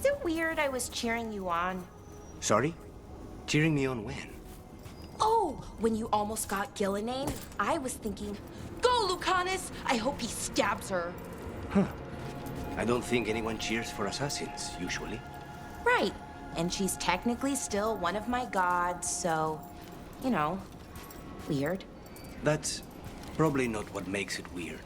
Is it weird I was cheering you on? Sorry? Cheering me on when? Oh, when you almost got Gillenane, I was thinking, go, Lucanus! I hope he stabs her. Huh. I don't think anyone cheers for assassins, usually. Right. And she's technically still one of my gods, so, you know, weird. That's probably not what makes it weird.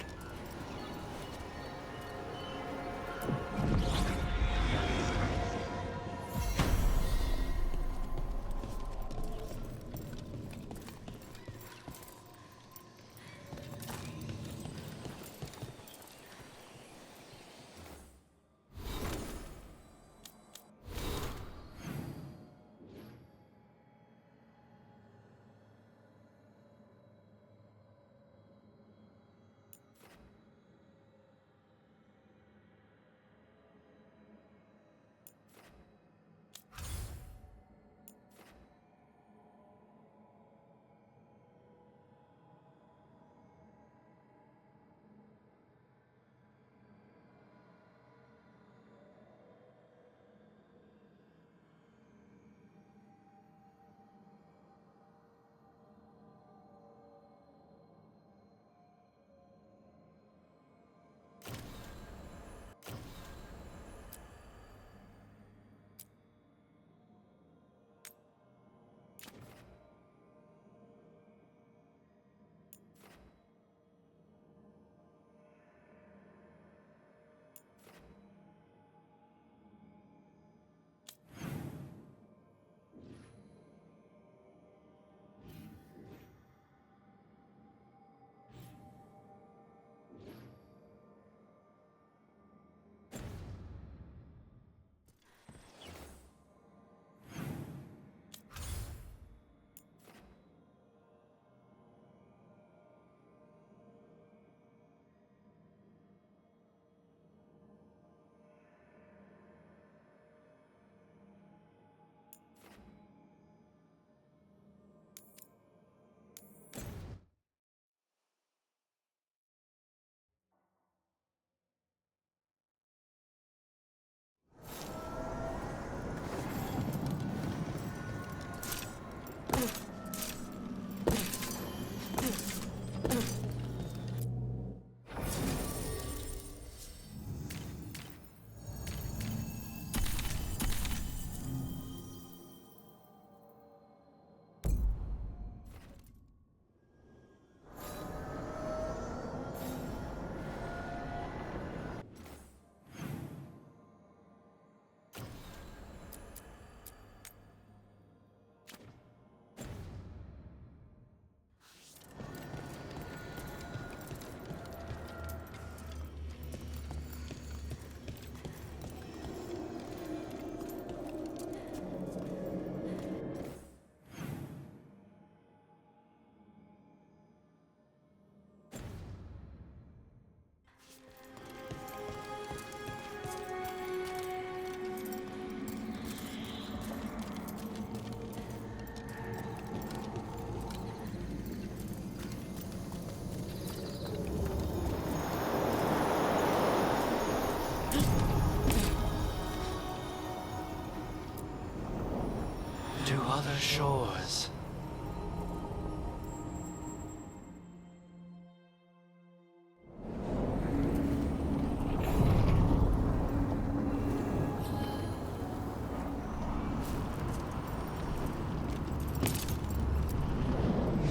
To other shores.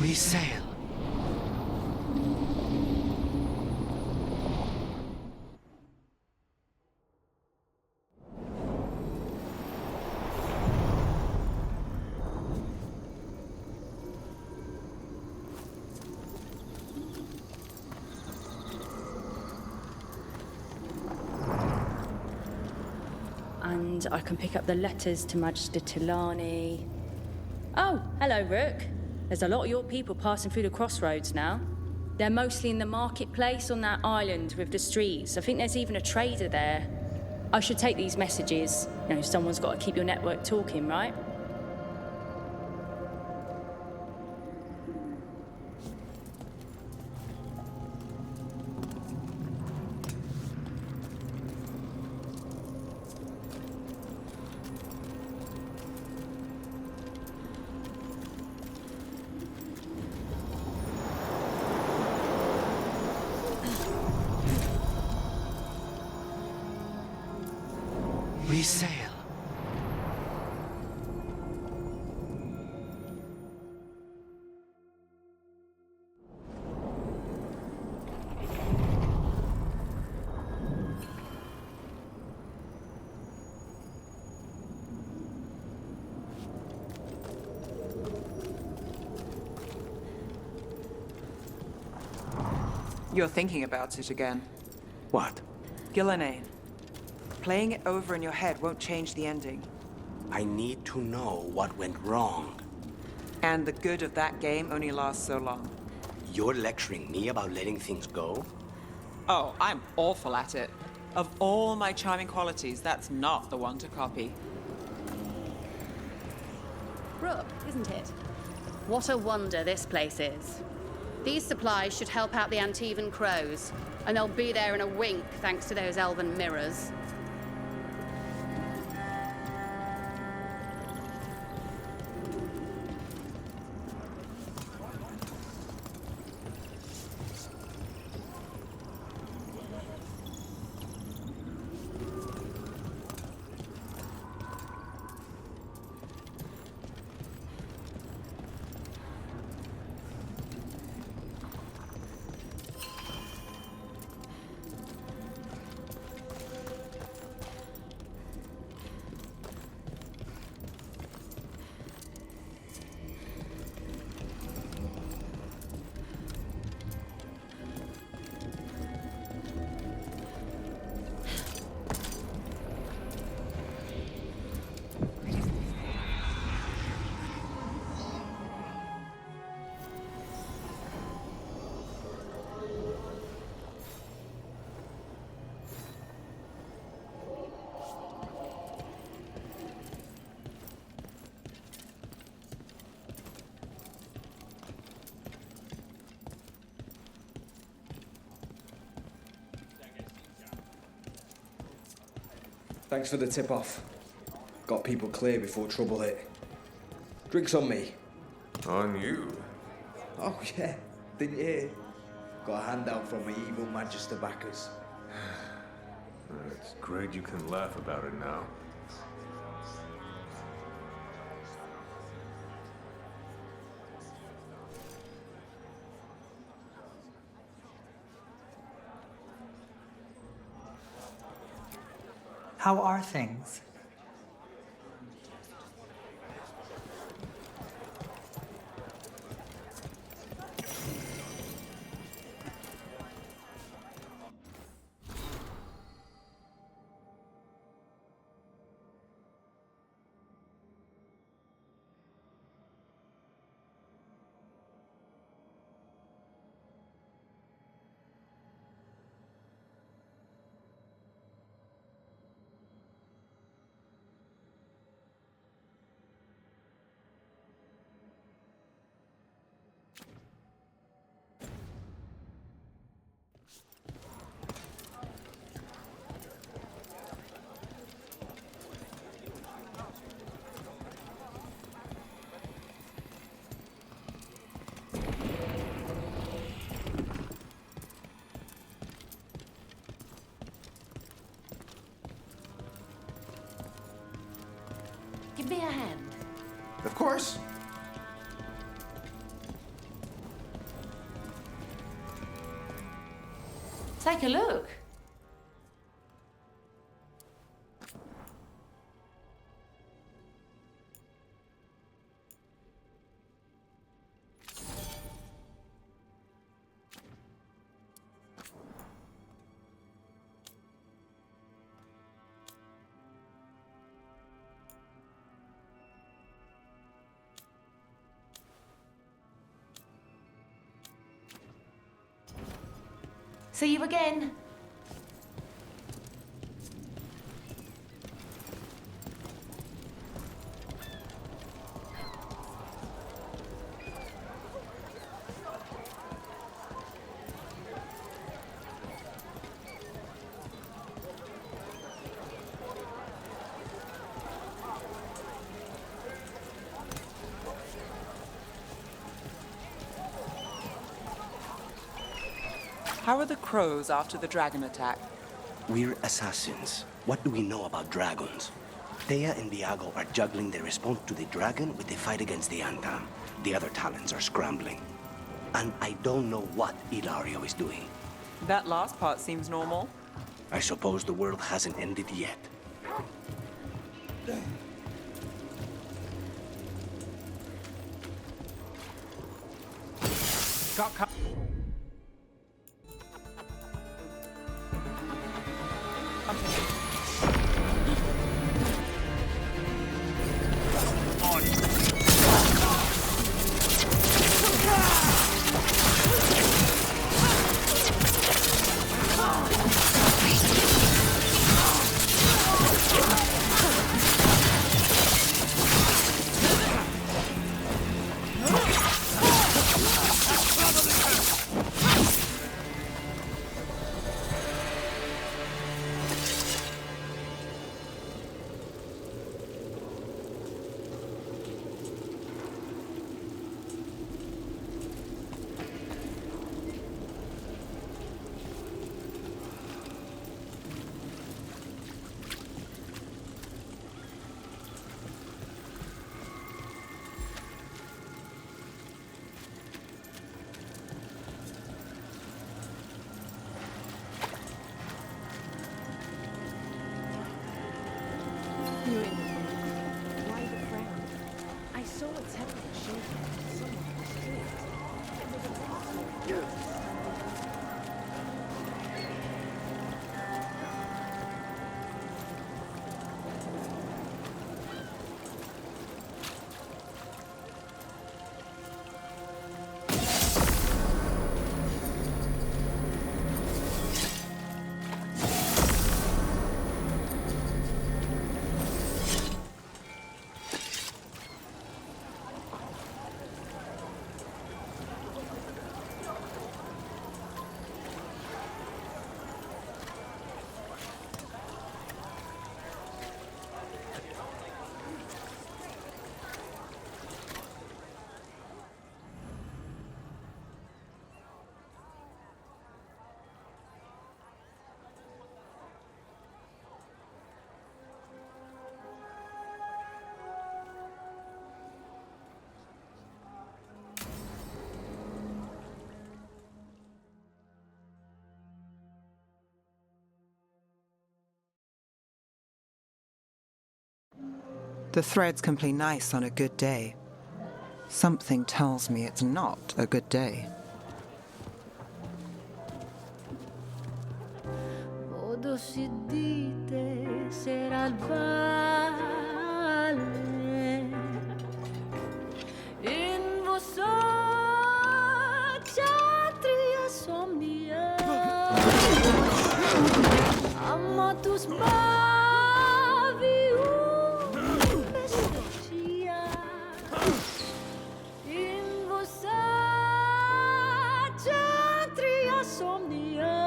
We sail. And I can pick up the letters to Magister Tilani. Oh, hello, Rook. There's a lot of your people passing through the crossroads now. They're mostly in the marketplace on that island with the streets. I think there's even a trader there. I should take these messages. You know, someone's got to keep your network talking, right? sail. You're thinking about it again. What? Gillenane. Playing it over in your head won't change the ending. I need to know what went wrong. And the good of that game only lasts so long. You're lecturing me about letting things go? Oh, I'm awful at it. Of all my charming qualities, that's not the one to copy. Rook, isn't it? What a wonder this place is. These supplies should help out the Antivan crows, and they'll be there in a wink thanks to those elven mirrors. Thanks for the tip-off. Got people clear before trouble hit. Drinks on me. On you? Oh yeah, didn't you hear? Got a handout from my evil Manchester backers. It's great you can laugh about it now. How are things? Give me a hand. Of course. Take a look. See you again. How are the crows after the dragon attack? We're assassins. What do we know about dragons? Thea and Diago are juggling their response to the dragon with the fight against the Anta. The other talents are scrambling. And I don't know what Ilario is doing. That last part seems normal. I suppose the world hasn't ended yet. Why the frown? I saw its head shaking. Someone was street. It was a The threads can play nice on a good day. Something tells me it's not a good day. Modo si dite sarà il vale in vostra chatria somnia amatus bavi pescia in vostra chatria somnia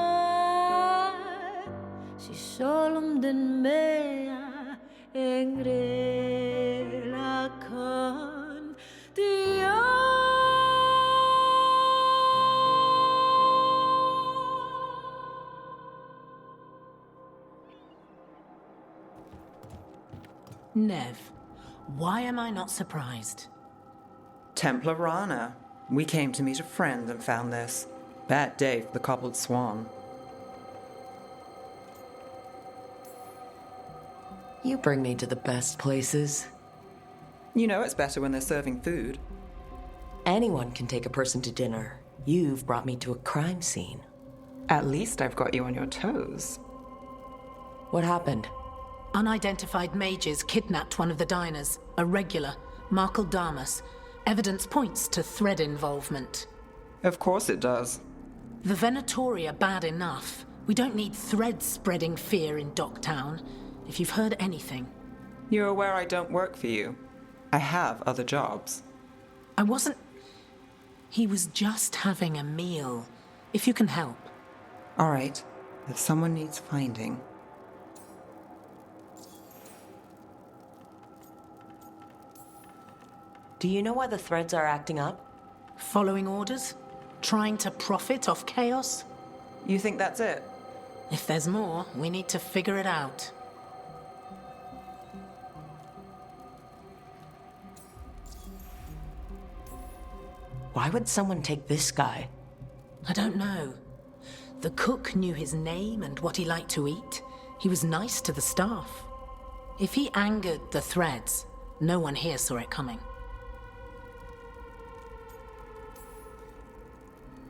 si solum den mea engrela con Dio. Neve, why am I not surprised? Templar Rana. We came to meet a friend and found this. Bad day for the cobbled swan. You bring me to the best places. You know it's better when they're serving food. Anyone can take a person to dinner. You've brought me to a crime scene. At least I've got you on your toes. What happened? Unidentified mages kidnapped one of the diners, a regular, Markle Damas. Evidence points to thread involvement. Of course it does. The Venatori are bad enough. We don't need threads spreading fear in Docktown. If you've heard anything. You're aware I don't work for you. I have other jobs. I wasn't... He was just having a meal. If you can help. All right. If someone needs finding... Do you know why the threads are acting up? Following orders? Trying to profit off chaos? You think that's it? If there's more, we need to figure it out. Why would someone take this guy? I don't know. The cook knew his name and what he liked to eat. He was nice to the staff. If he angered the Threads, no one here saw it coming.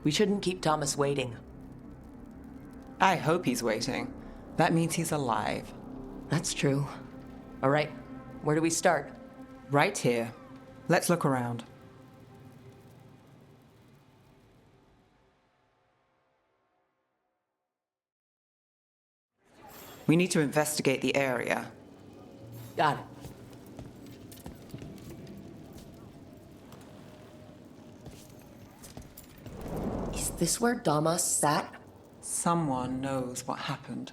We shouldn't keep Thomas waiting. I hope he's waiting. That means he's alive. That's true. All right, where do we start? Right here. Let's look around. We need to investigate the area. Got it. Is this where Damas sat? Someone knows what happened.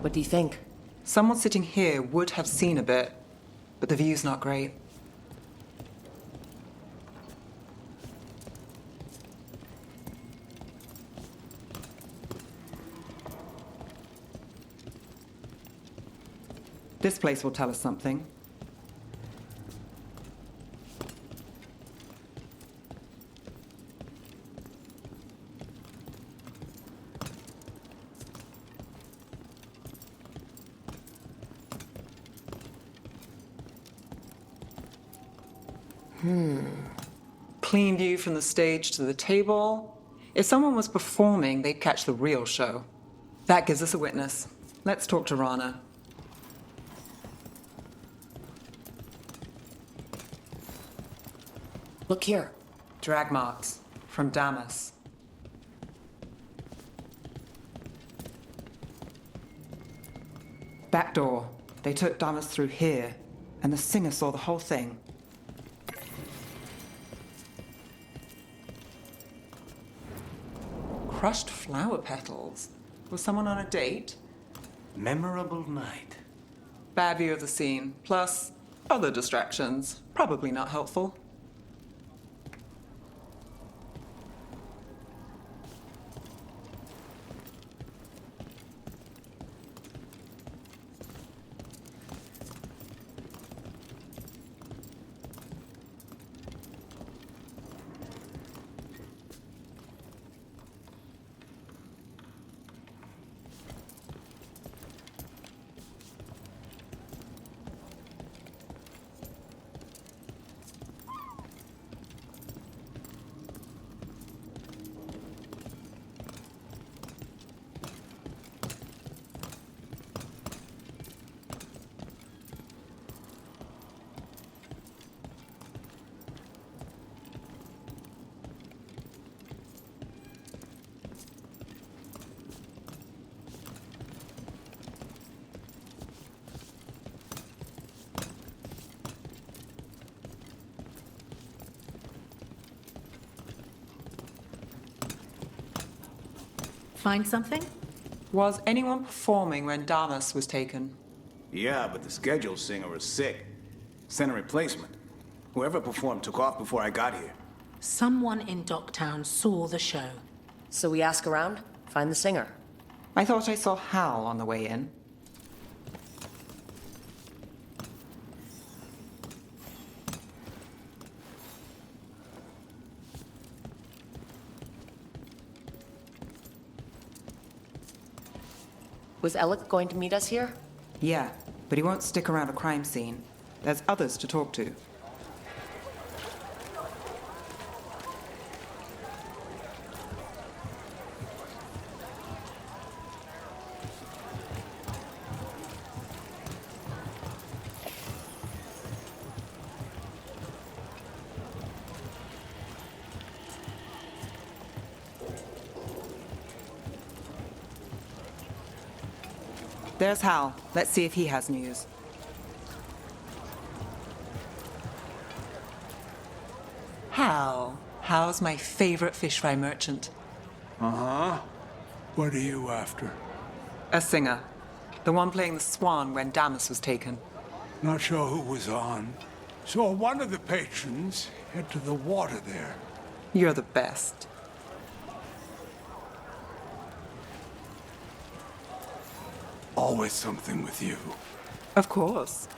What do you think? Someone sitting here would have seen a bit, but the view's not great. This place will tell us something. Clean view from the stage to the table. If someone was performing, they'd catch the real show. That gives us a witness. Let's talk to Rana. Look here. Drag marks from Damas. Back door. They took Damas through here, and the singer saw the whole thing. Crushed flower petals. Was someone on a date? Memorable night. Bad view of the scene, plus other distractions. Probably not helpful. Find something? Was anyone performing when Damas was taken? Yeah, but the scheduled singer was sick. Sent a replacement. Whoever performed took off before I got here. Someone in Docktown saw the show. So we ask around, find the singer. I thought I saw Hal on the way in. Was Alec going to meet us here? Yeah, but he won't stick around a crime scene. There's others to talk to. There's Hal. Let's see if he has news. Hal. Hal's my favorite fish fry merchant. Uh-huh. What are you after? A singer. The one playing the swan when Damas was taken. Not sure who was on. Saw one of the patrons head to the water there. You're the best. Always something with you. Of course.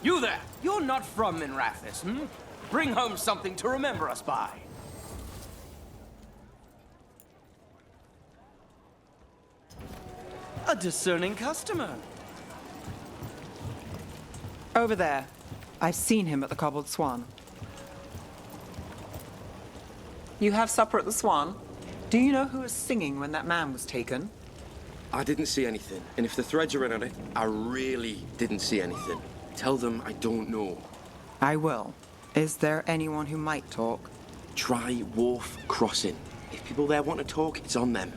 You there! You're not from Minrathis, hmm? Bring home something to remember us by. A discerning customer. Over there. I've seen him at the Cobbled Swan. You have supper at the Swan? Do you know who was singing when that man was taken? I didn't see anything, and if the threads are in on it, I really didn't see anything. Tell them I don't know. I will. Is there anyone who might talk? Try Wharf Crossing. If people there want to talk, it's on them.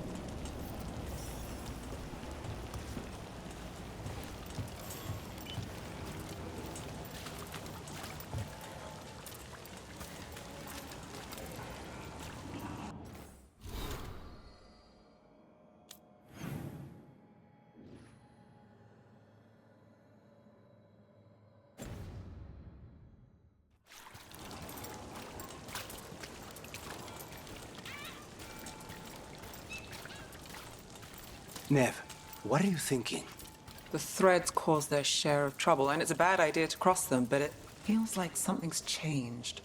Neve, what are you thinking? The threads cause their share of trouble, and it's a bad idea to cross them, but it feels like something's changed.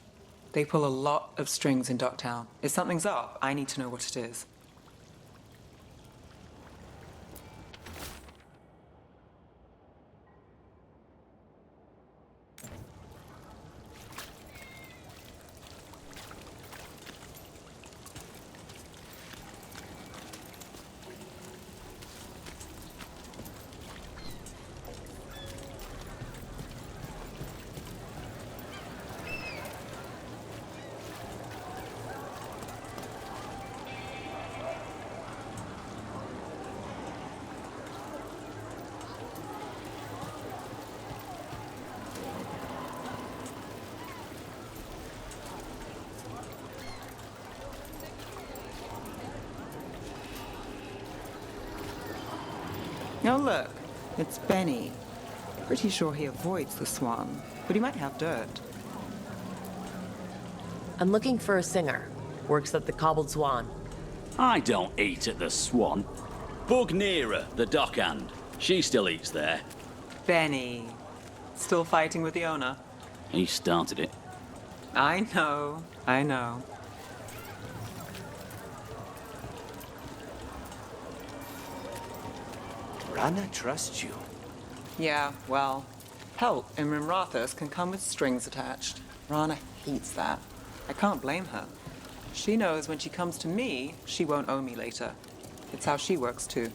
They pull a lot of strings in Docktown. If something's up, I need to know what it is. Oh, look. It's Benny. Pretty sure he avoids the Swan, but he might have dirt. I'm looking for a singer. Works at the Cobbled Swan. I don't eat at the Swan. Bug Nearer, the dockhand. She still eats there. Benny. Still fighting with the owner? He started it. I know. I know. Rana trusts you. Yeah, well, help in Minrathis can come with strings attached. Rana hates that. I can't blame her. She knows when she comes to me, she won't owe me later. It's how she works, too.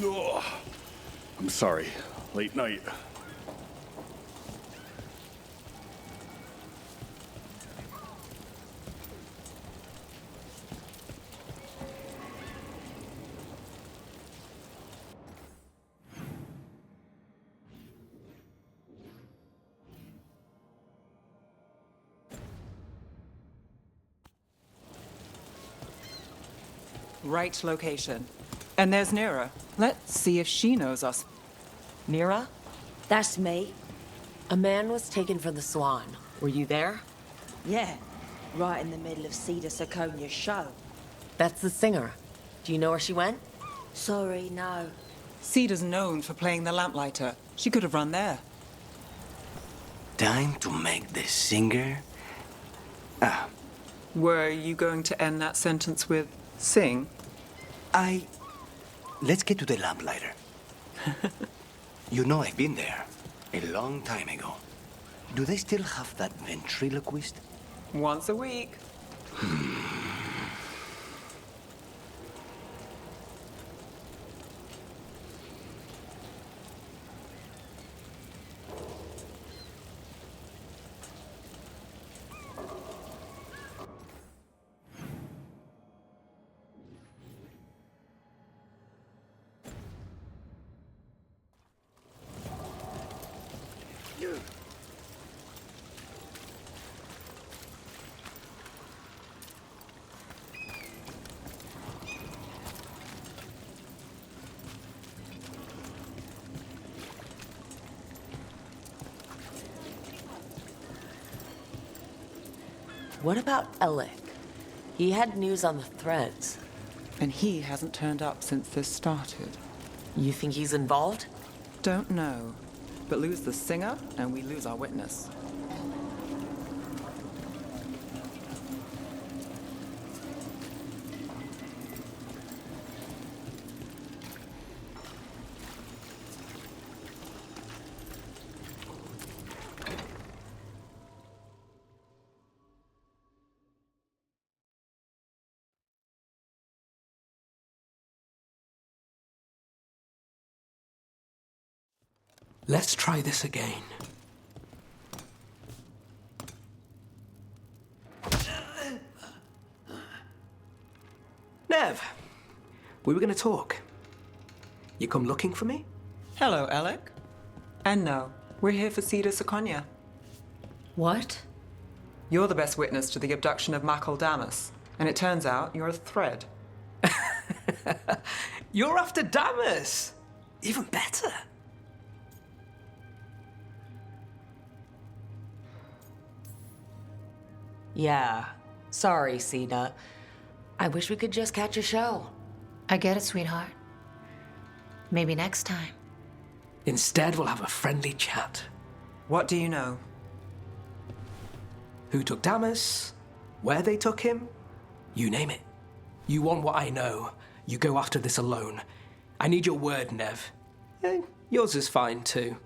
Oh, I'm sorry. Late night. Right location. And there's Nira. Let's see if she knows us. Nira? That's me. A man was taken from the Swan. Were you there? Yeah, right in the middle of Cedar Siconia's show. That's the singer. Do you know where she went? Sorry, no. Cedar's known for playing the lamplighter. She could have run there. Time to make the singer. Were you going to end that sentence with sing? Let's get to the lamplighter. You know I've been there. A long time ago. Do they still have that ventriloquist? Once a week. What about Alec? He had news on the threads. And he hasn't turned up since this started. You think he's involved? Don't know. But lose the singer, and we lose our witness. Let's try this again. Neve, we were going to talk. You come looking for me? Hello, Alec. And no, we're here for Cedar Siconia. What? You're the best witness to the abduction of Makal Damas, and it turns out you're a thread. You're after Damas! Even better. Yeah. Sorry, Cena. I wish we could just catch a show. I get it, sweetheart. Maybe next time. Instead, we'll have a friendly chat. What do you know? Who took Damas? Where they took him? You name it. You want what I know. You go after this alone. I need your word, Neve. Yours is fine, too.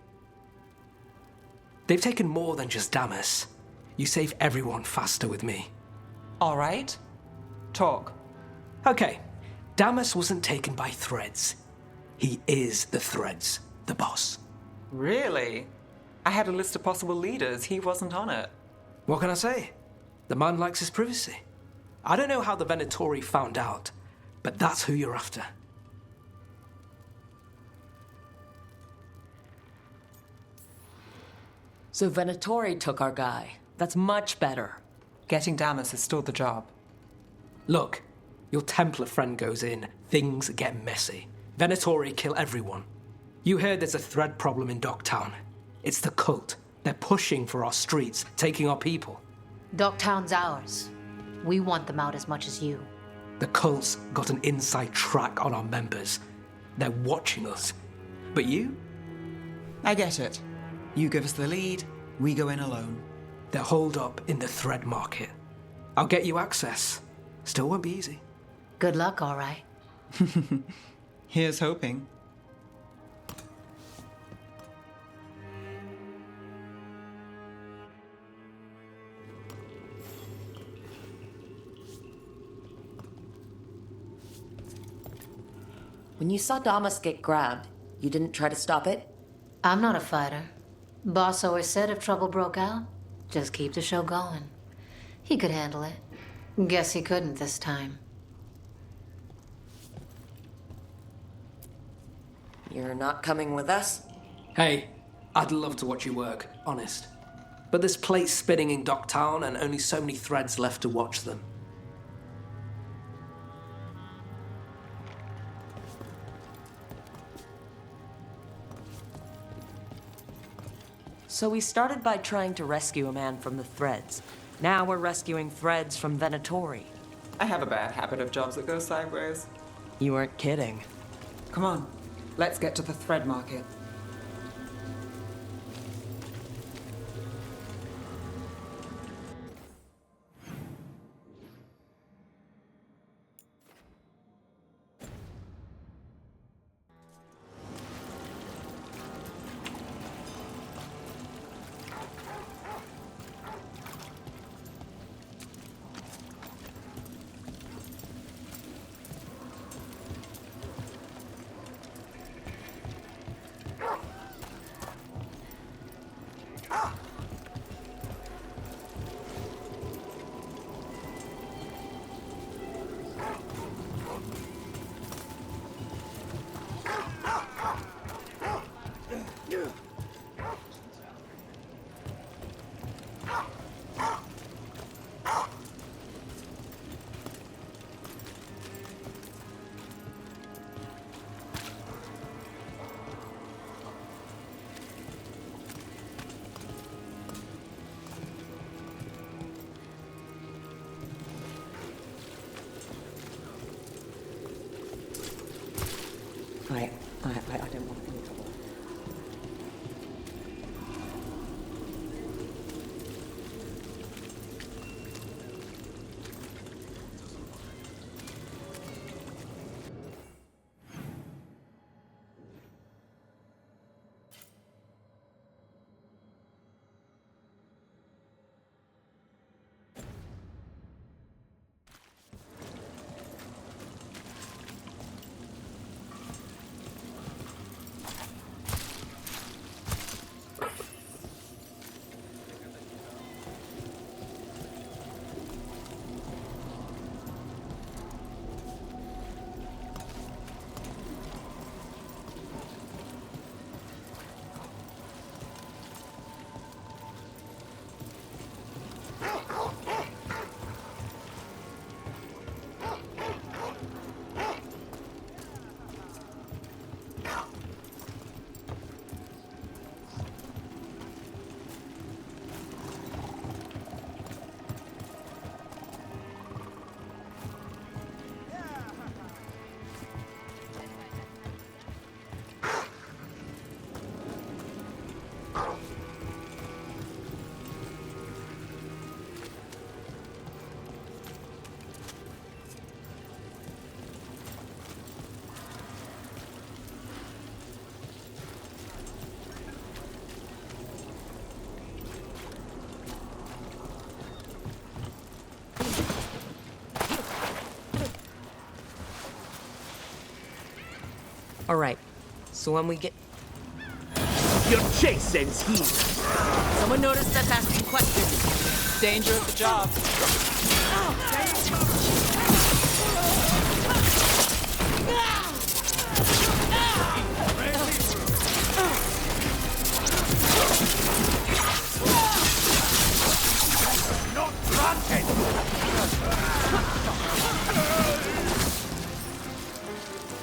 They've taken more than just Damas. You save everyone faster with me. All right. Talk. Okay. Damas wasn't taken by threads. He is the threads, the boss. Really? I had a list of possible leaders. He wasn't on it. What can I say? The man likes his privacy. I don't know how the Venatori found out, but that's who you're after. So Venatori took our guy. That's much better. Getting Damas is still the job. Look, your Templar friend goes in, things get messy. Venatori kill everyone. You heard there's a thread problem in Docktown. It's the cult. They're pushing for our streets, taking our people. Docktown's ours. We want them out as much as you. The cult's got an inside track on our members. They're watching us. But you? I get it. You give us the lead, we go in alone. They're holed up in the thread market. I'll get you access. Still won't be easy. Good luck, all right. Here's hoping. When you saw Damas get grabbed, you didn't try to stop it? I'm not a fighter. Boss always said if trouble broke out, just keep the show going. He could handle it. Guess he couldn't this time. You're not coming with us? Hey, I'd love to watch you work, honest. But there's plates spinning in Docktown and only so many threads left to watch them. So we started by trying to rescue a man from the threads. Now we're rescuing threads from Venatori. I have a bad habit of jobs that go sideways. You weren't kidding. Come on, let's get to the thread market. I don't want any trouble. All right, so when we get... Your chase ends here. Someone noticed us asking questions. Danger at the job. Not granted.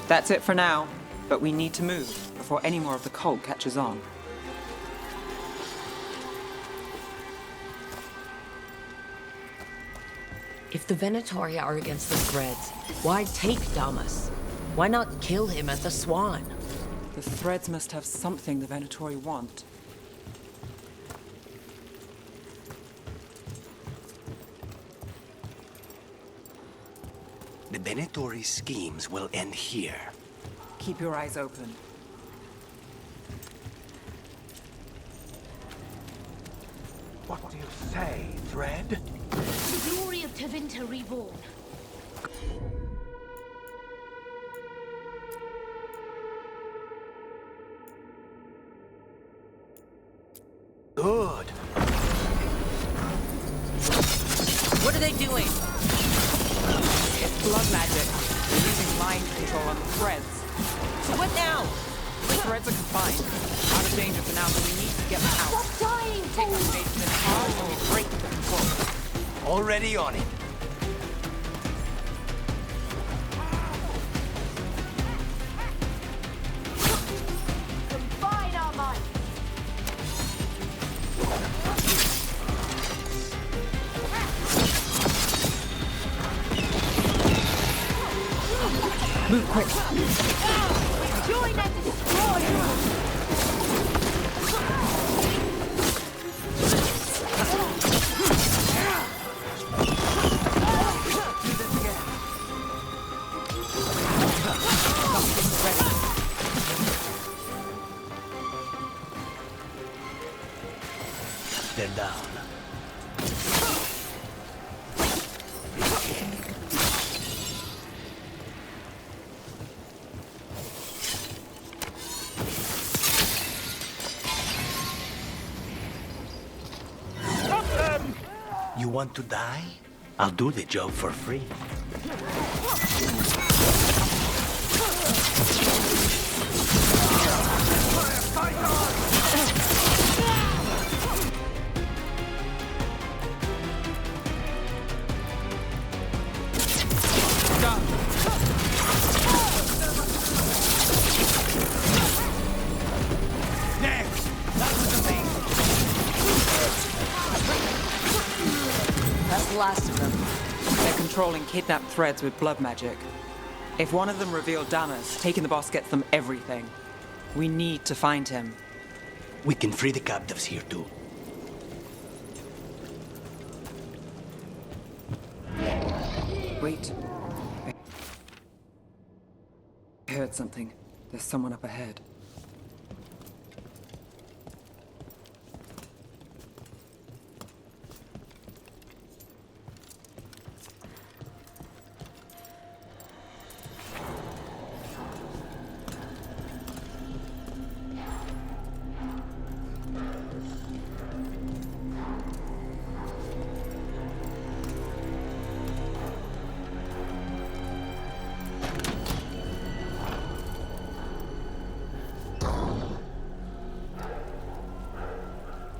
That's it for now, but we need to move before any more of the cult catches on. If the Venatori are against the threads, why take Damas? Why not kill him at the Swan? The threads must have something the Venatori want. The Venatori schemes will end here. Keep your eyes open. What do you say, Thread? The glory of Tevinter reborn. Good. What are they doing? It's blood magic. They're using mind control on the threads. So what now? The threads are confined. Out of danger for now, but we need to get them out. Stop dying, Take the station in hard and we break the control. Already on it. Combine our minds. Move quick. Join and destroy! They're down. You want to die? I'll do the job for free. That's the last of them. They're controlling kidnapped threads with blood magic. If one of them revealed Damas, taking the boss gets them everything. We need to find him. We can free the captives here too. Wait. I heard something. There's someone up ahead.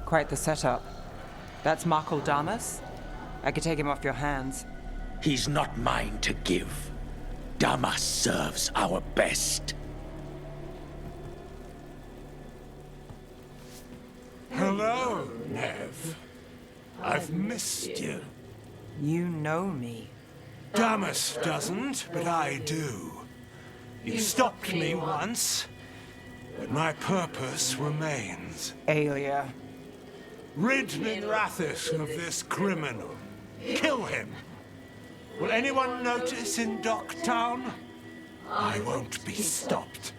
Quite the setup. That's Markle Damas? I could take him off your hands. He's not mine to give. Damas serves our best. Hello, Neve. I've missed you. You know me. Damas doesn't, but I do. You stopped me once, but my purpose remains. Aelia. Rid Minrathis of this criminal. Kill him. Will anyone notice in Docktown? I won't be stopped.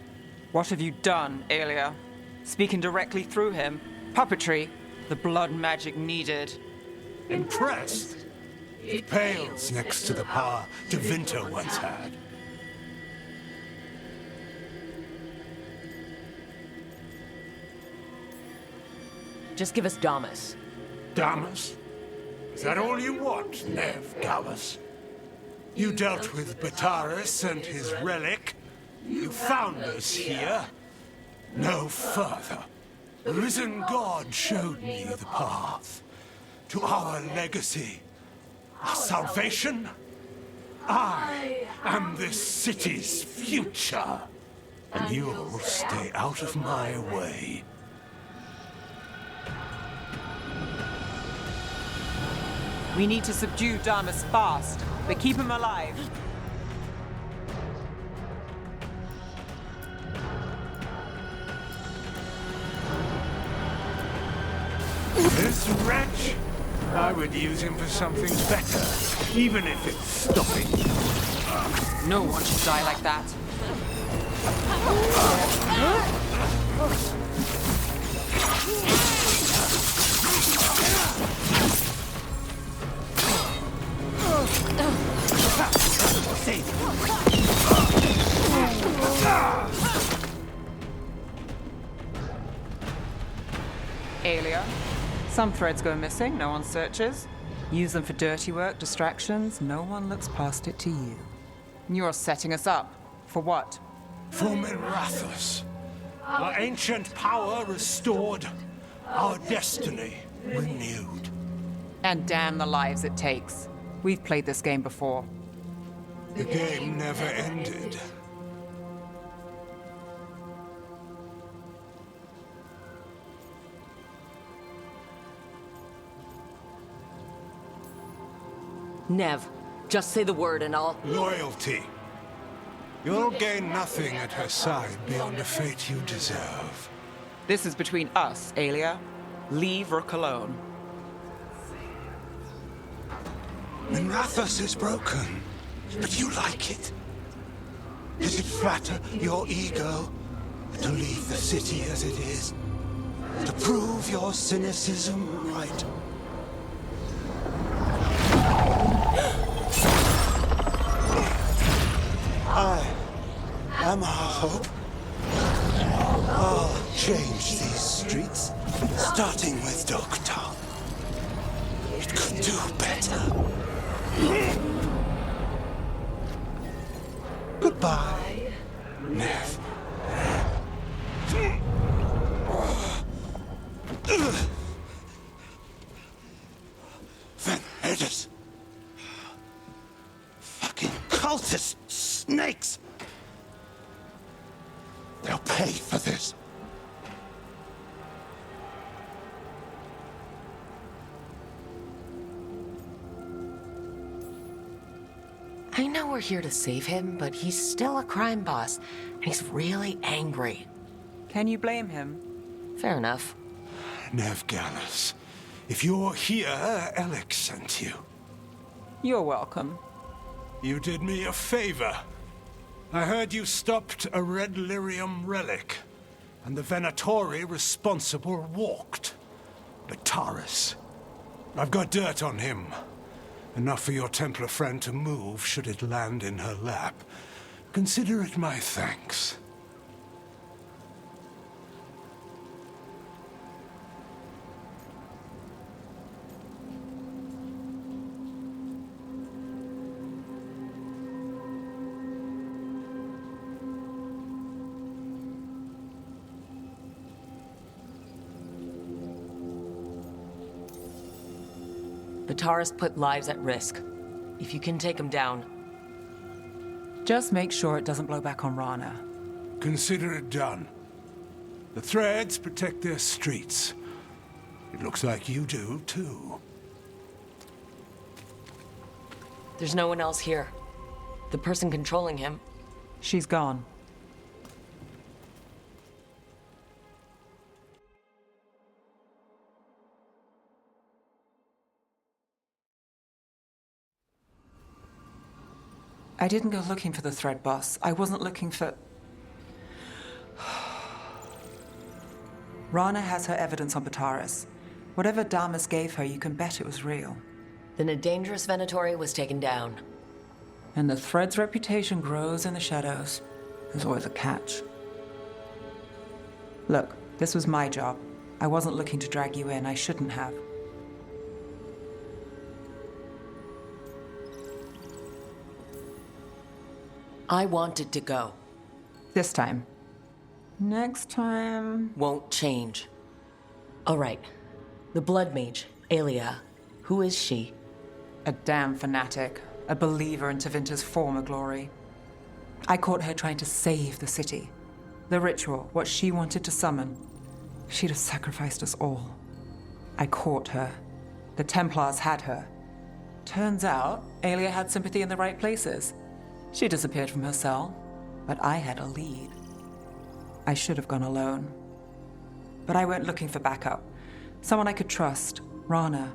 What have you done, Aelia? Speaking directly through him? Puppetry? The blood magic needed. Impressed? It pales next to the power Tevinter once had. Just give us Damas. Damas? Is that all you want, Neve Gallus? You dealt with Bataris and his relic. You found us here. No further. The risen God showed me the path to our legacy, our salvation. I am this city's future, and you'll stay out of my way. We need to subdue Damas fast, but keep him alive. This wretch? I would use him for something better, even if it's stopping. No one should die like that. Aelia, some threads go missing, no one searches. Use them for dirty work, distractions, no one looks past it to you. You're setting us up. For what? For Minrathis. Our ancient power restored, our destiny renewed. And damn the lives it takes. We've played this game before. The game never ended. Neve, just say the word and I'll... Loyalty. You'll gain nothing at her side beyond a fate you deserve. This is between us, Aelia. Leave Rook alone. Minrathous is broken, but you like it. Does it flatter your ego to leave the city as it is? To prove your cynicism right? I am our hope. I'll change these streets, starting with Dogtown. It could do better. Goodbye, Neve. Venhedders. Fucking cultist snakes. They'll pay for this. I know we're here to save him, but he's still a crime boss, and he's really angry. Can you blame him? Fair enough. Neve Gallus, if you're here, Alex sent you. You're welcome. You did me a favor. I heard you stopped a red lyrium relic, and the Venatori responsible walked. Bataris. I've got dirt on him. Enough for your Templar friend to move should it land in her lap. Consider it my thanks. Bataris put lives at risk. If you can take him down. Just make sure it doesn't blow back on Rana. Consider it done. The Threads protect their streets. It looks like you do, too. There's no one else here. The person controlling him. She's gone. I didn't go looking for the Thread boss. I wasn't looking for... Rana has her evidence on Bataris. Whatever Damas gave her, you can bet it was real. Then a dangerous Venatori was taken down. And the Thread's reputation grows in the shadows. There's always a catch. Look, this was my job. I wasn't looking to drag you in. I shouldn't have. I wanted to go. This time. Next time... Won't change. All right. The Blood Mage, Aelia. Who is she? A damn fanatic. A believer in Tevinter's former glory. I caught her trying to save the city. The ritual, what she wanted to summon. She'd have sacrificed us all. I caught her. The Templars had her. Turns out, Aelia had sympathy in the right places. She disappeared from her cell, but I had a lead. I should have gone alone. But I went looking for backup. Someone I could trust, Rana.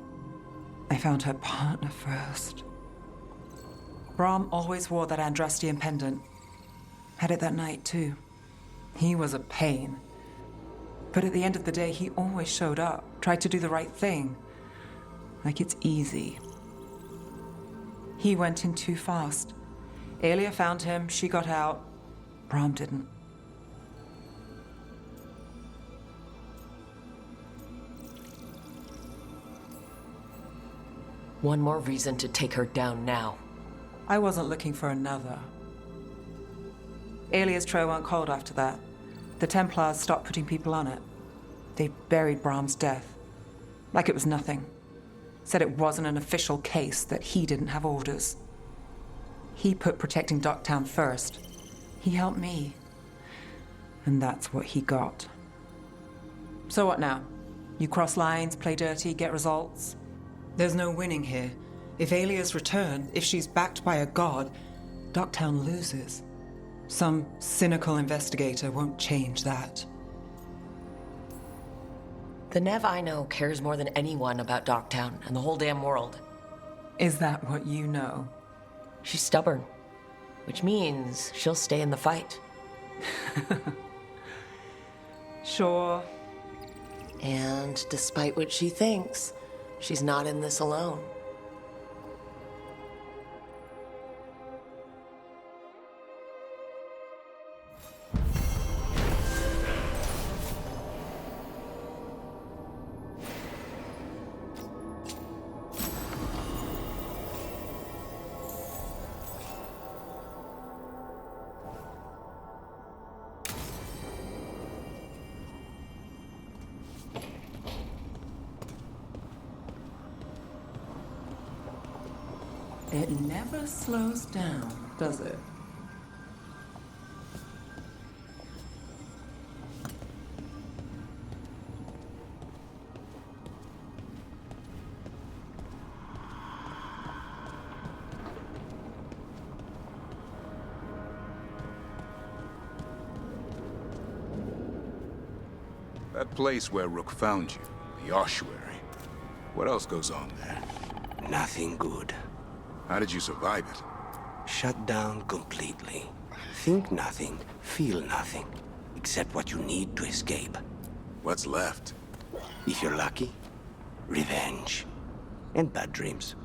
I found her partner first. Brahm always wore that Andrastian pendant. Had it that night, too. He was a pain. But at the end of the day, he always showed up, tried to do the right thing. Like it's easy. He went in too fast. Aelia found him, she got out. Brahm didn't. One more reason to take her down now. I wasn't looking for another. Aelia's trail went cold after that. The Templars stopped putting people on it. They buried Brahm's death. Like it was nothing. Said it wasn't an official case, that he didn't have orders. He put protecting Dogtown first. He helped me. And that's what he got. So what now? You cross lines, play dirty, get results? There's no winning here. If Aelia's returned, if she's backed by a god, Dogtown loses. Some cynical investigator won't change that. The Neve I know cares more than anyone about Docktown and the whole damn world. Is that what you know? She's stubborn, which means she'll stay in the fight. Sure. And despite what she thinks, she's not in this alone. It never slows down, does it? That place where Rook found you, the ossuary. What else goes on there? Nothing good. How did you survive it? Shut down completely. Think nothing, feel nothing, except what you need to escape. What's left? If you're lucky, revenge. And bad dreams.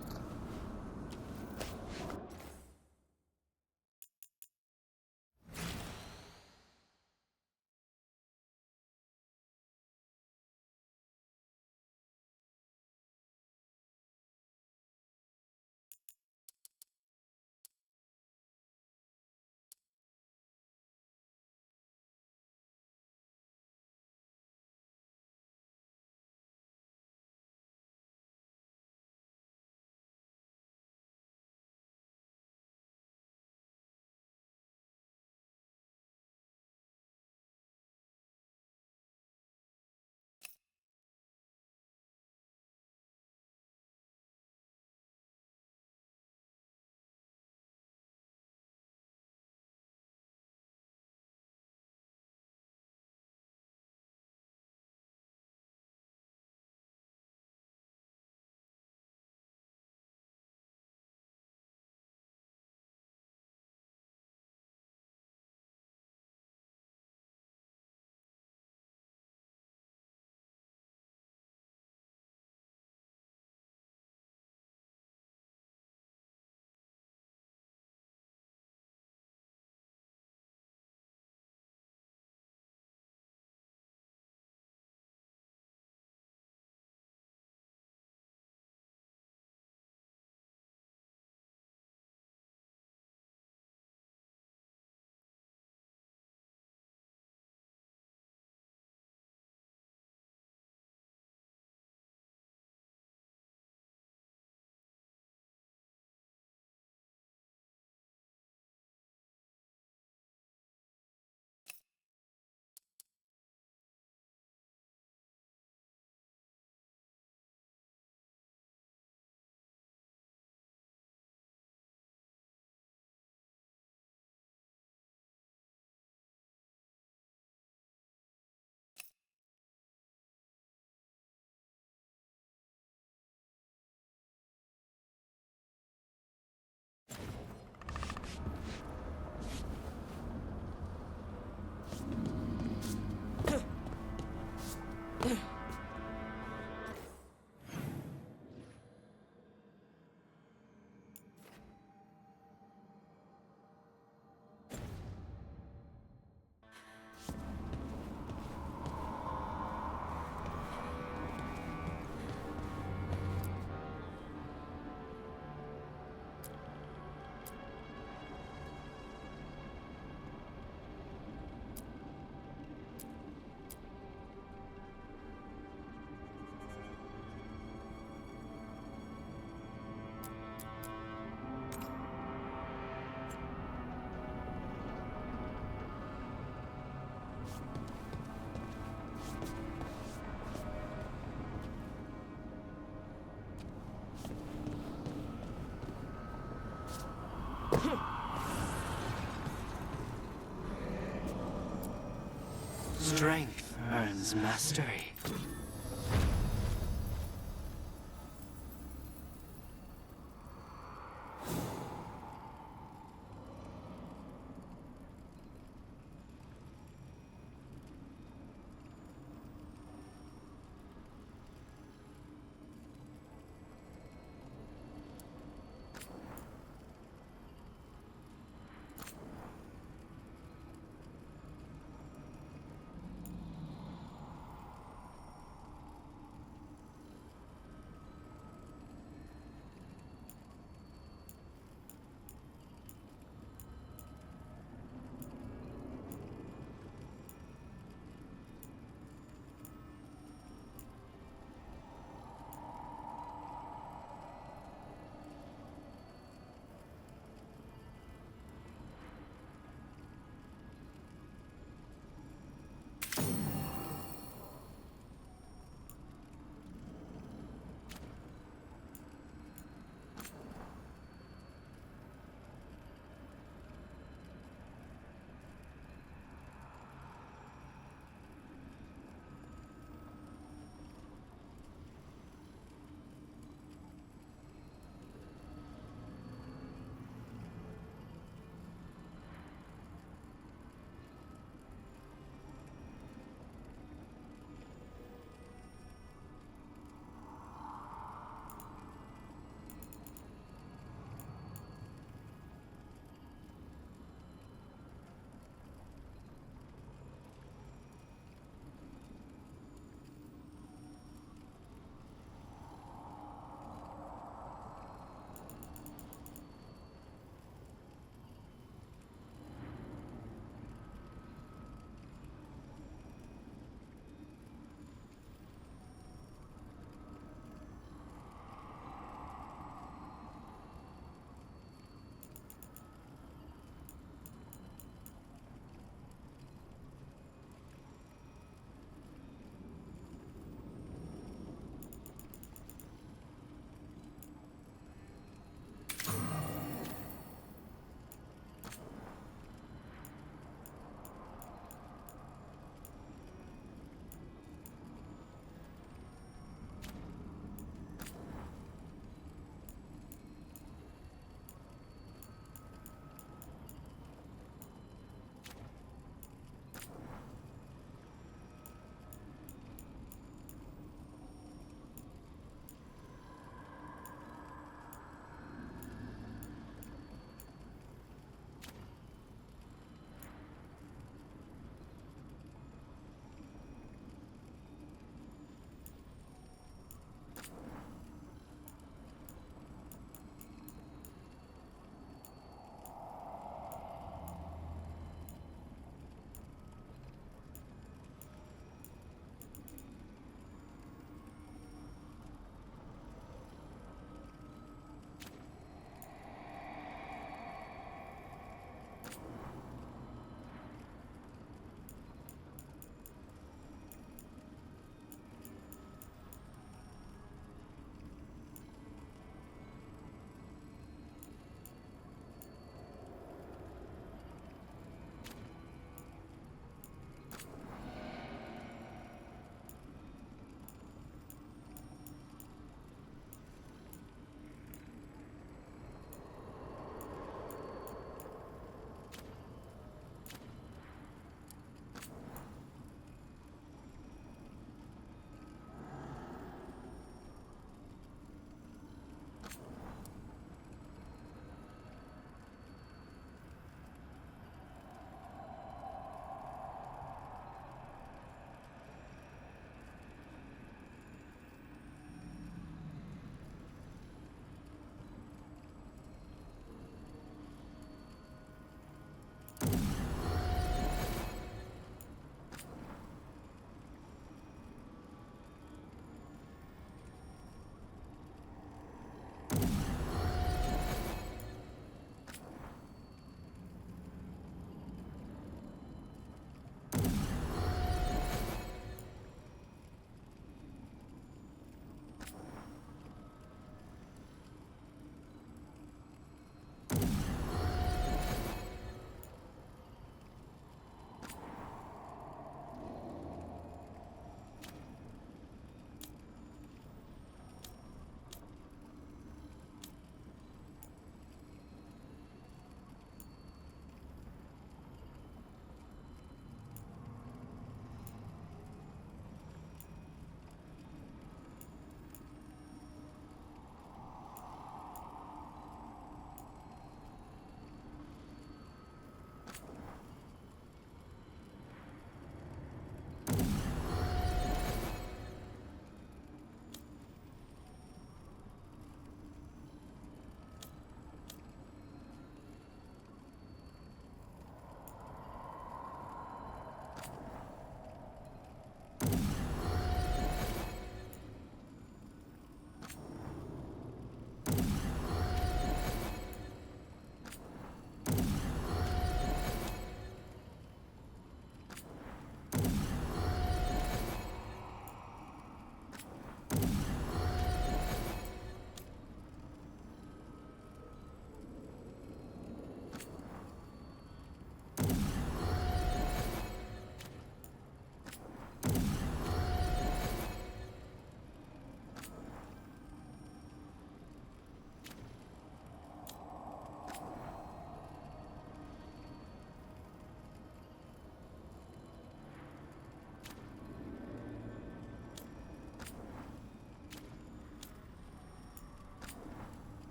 His mastery.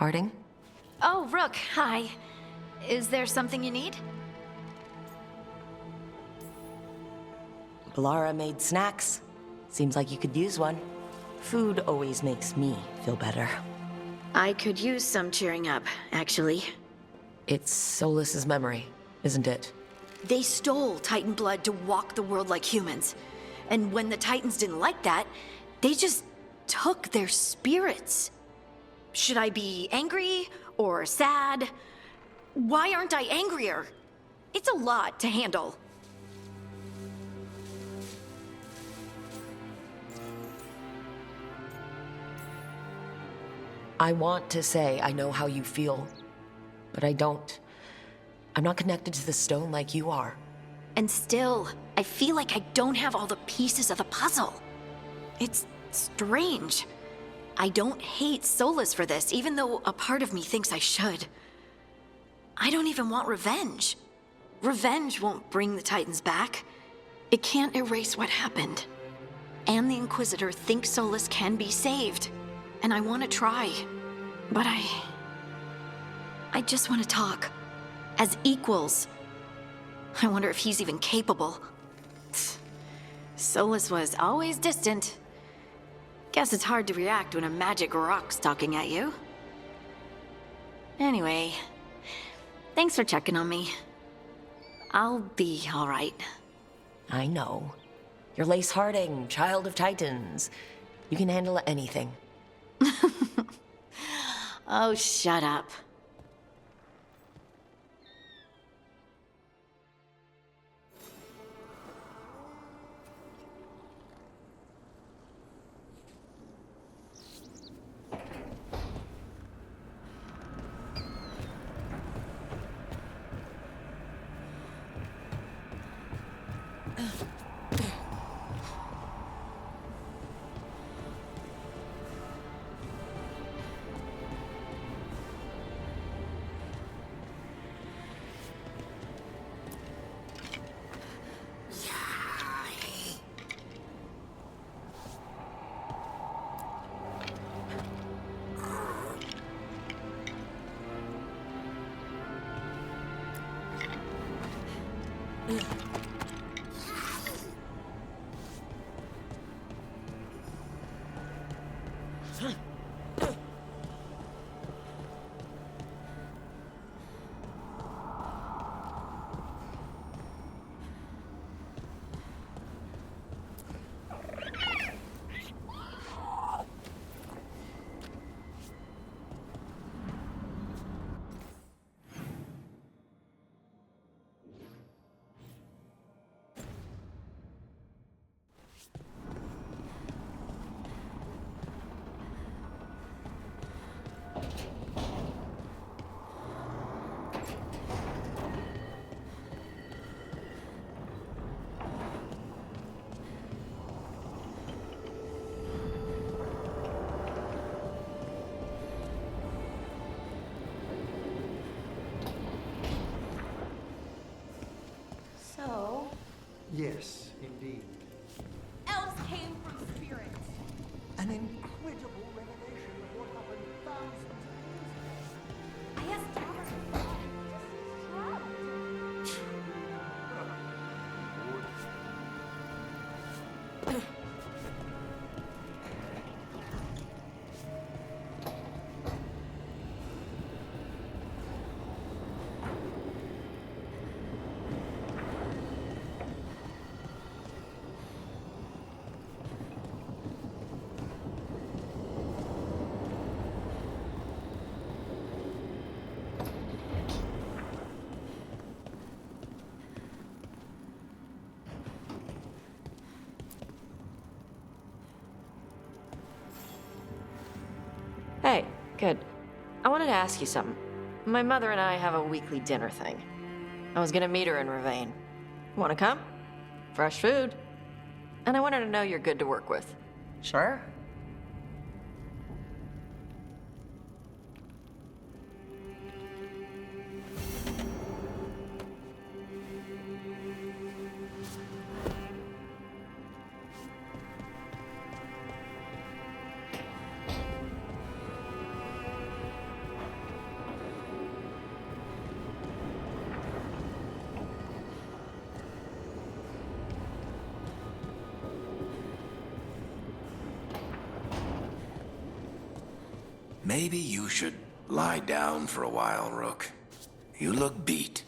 Harding? Oh, Rook, hi. Is there something you need? Balara made snacks. Seems like you could use one. Food always makes me feel better. I could use some cheering up, actually. It's Solas's memory, isn't it? They stole Titan blood to walk the world like humans. And when the Titans didn't like that, they just took their spirits. Should I be angry or sad? Why aren't I angrier? It's a lot to handle. I want to say I know how you feel, but I don't. I'm not connected to the stone like you are. And still, I feel like I don't have all the pieces of the puzzle. It's strange. I don't hate Solus for this, even though a part of me thinks I should. I don't even want revenge. Revenge won't bring the Titans back. It can't erase what happened. And the Inquisitor thinks Solus can be saved. And I want to try. But I just want to talk. As equals. I wonder if he's even capable. Solus was always distant. Guess it's hard to react when a magic rock's talking at you. Anyway, thanks for checking on me. I'll be all right. I know. You're Lace Harding, child of Titans. You can handle anything. Oh, shut up. Yes, indeed. Elves came from spirits. An incredible revelation of what happened thousands of years ago. I asked Hey, good. I wanted to ask you something. My mother and I have a weekly dinner thing. I was gonna meet her in Ravane. Wanna come? Fresh food. And I wanted to know you're good to work with. Sure. Maybe you should lie down for a while, Rook. You look beat.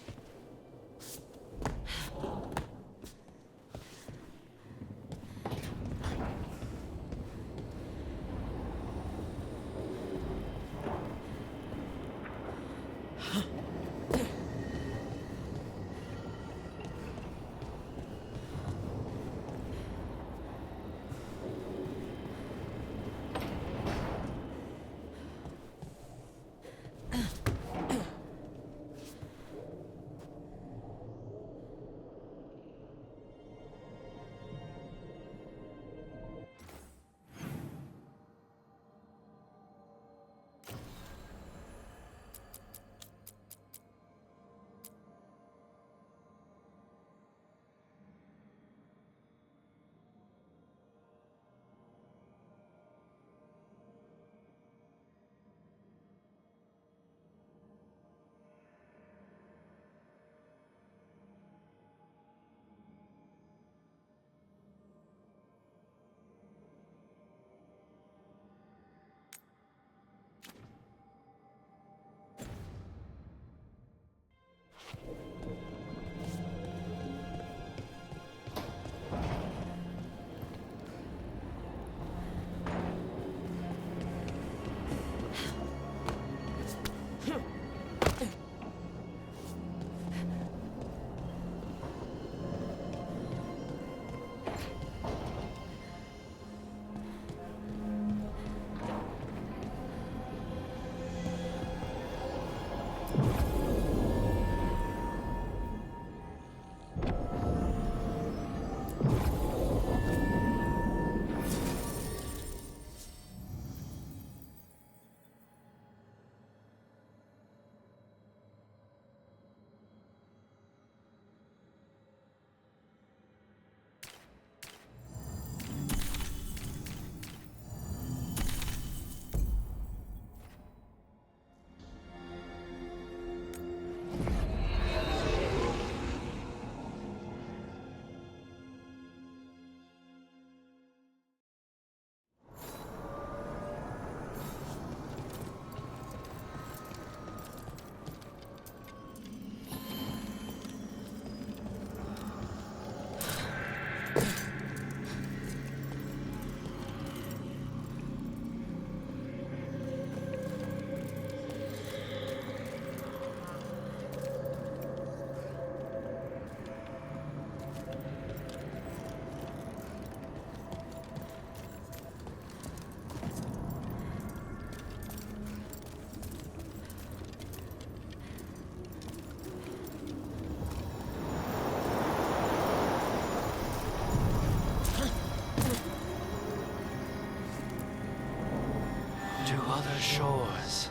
To other shores.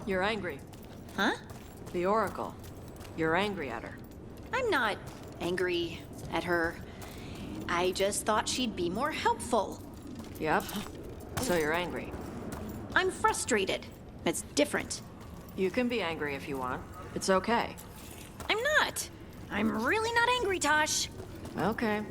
You're angry. Huh? The Oracle. You're angry at her. I'm not angry at her. I just thought she'd be more helpful. Yep. So you're angry. I'm frustrated. It's different. You can be angry if you want. It's okay. I'm not. I'm really not angry, Taash. Okay.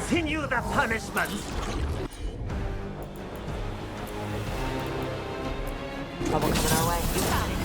continue the punishment. Trouble coming our way. You got it.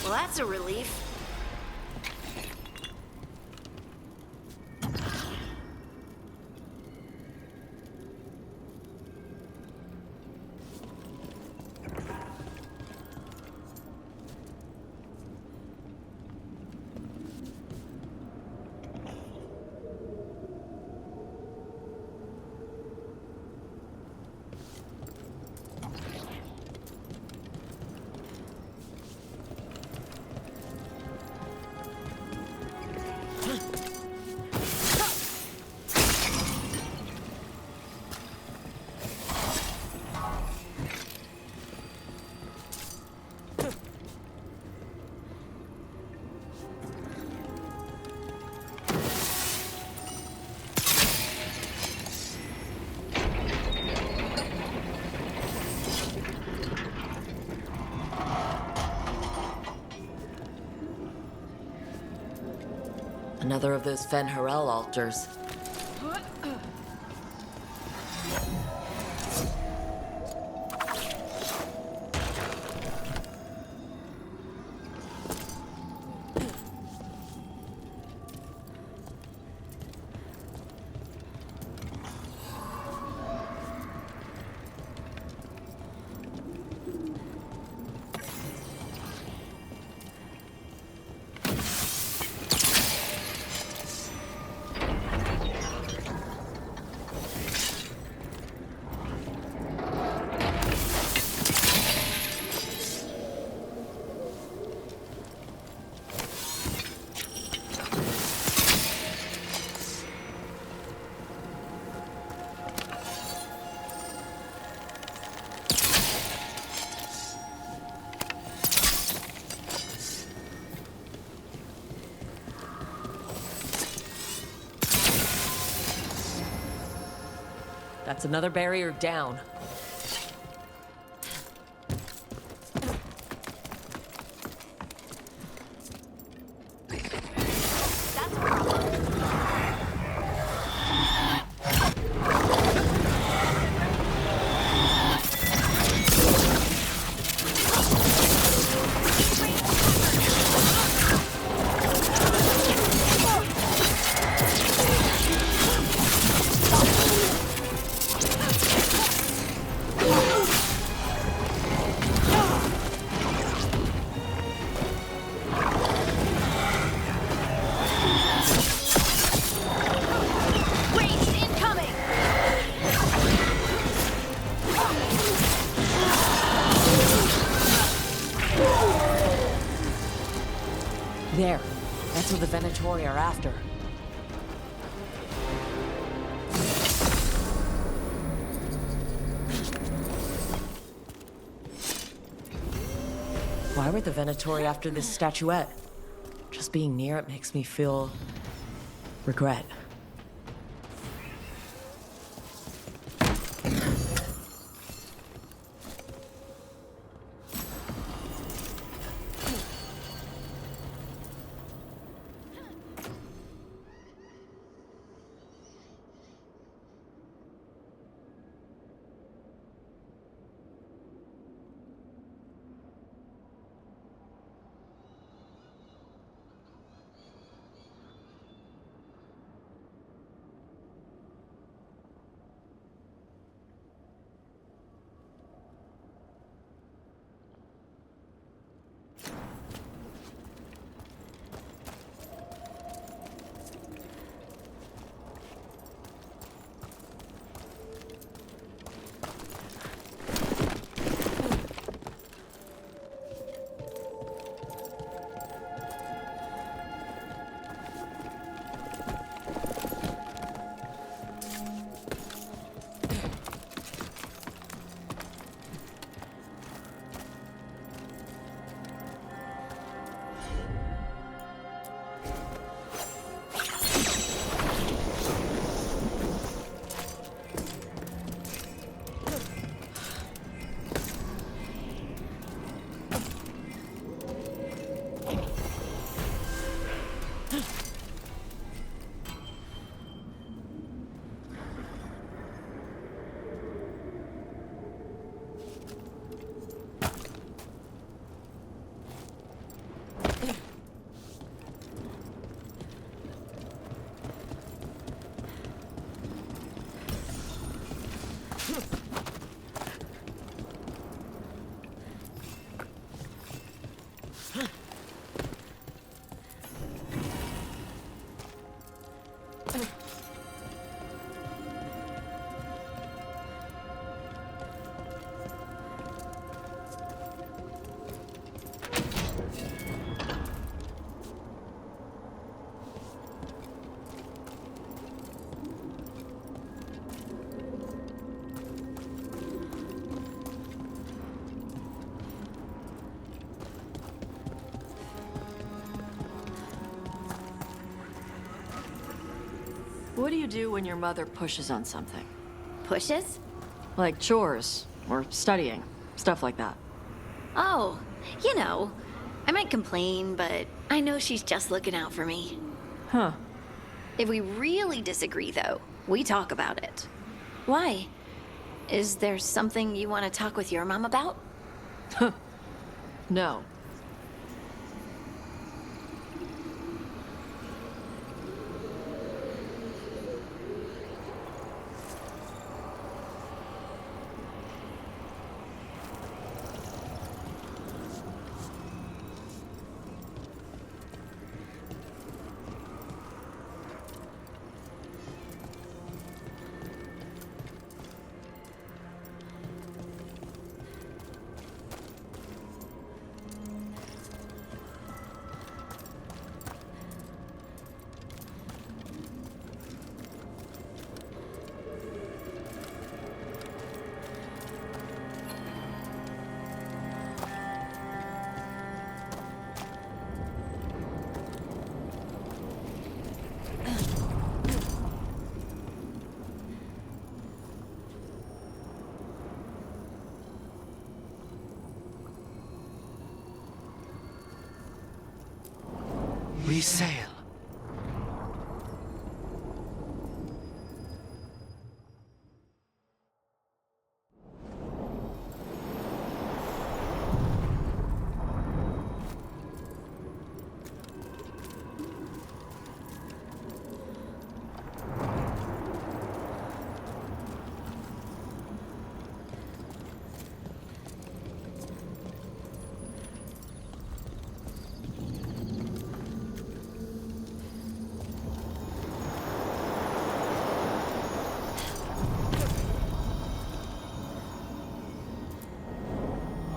Well, that's a relief. Another of those Fen Harel altars. That's another barrier down. There. That's what the Venatori are after. Why were the Venatori after this statuette? Just being near it makes me feel regret. What do you do when your mother pushes on something? Pushes? Like chores, or studying, stuff like that. Oh, you know, I might complain, but I know she's just looking out for me. Huh. If we really disagree, though, we talk about it. Why? Is there something you want to talk with your mom about? No. Resale.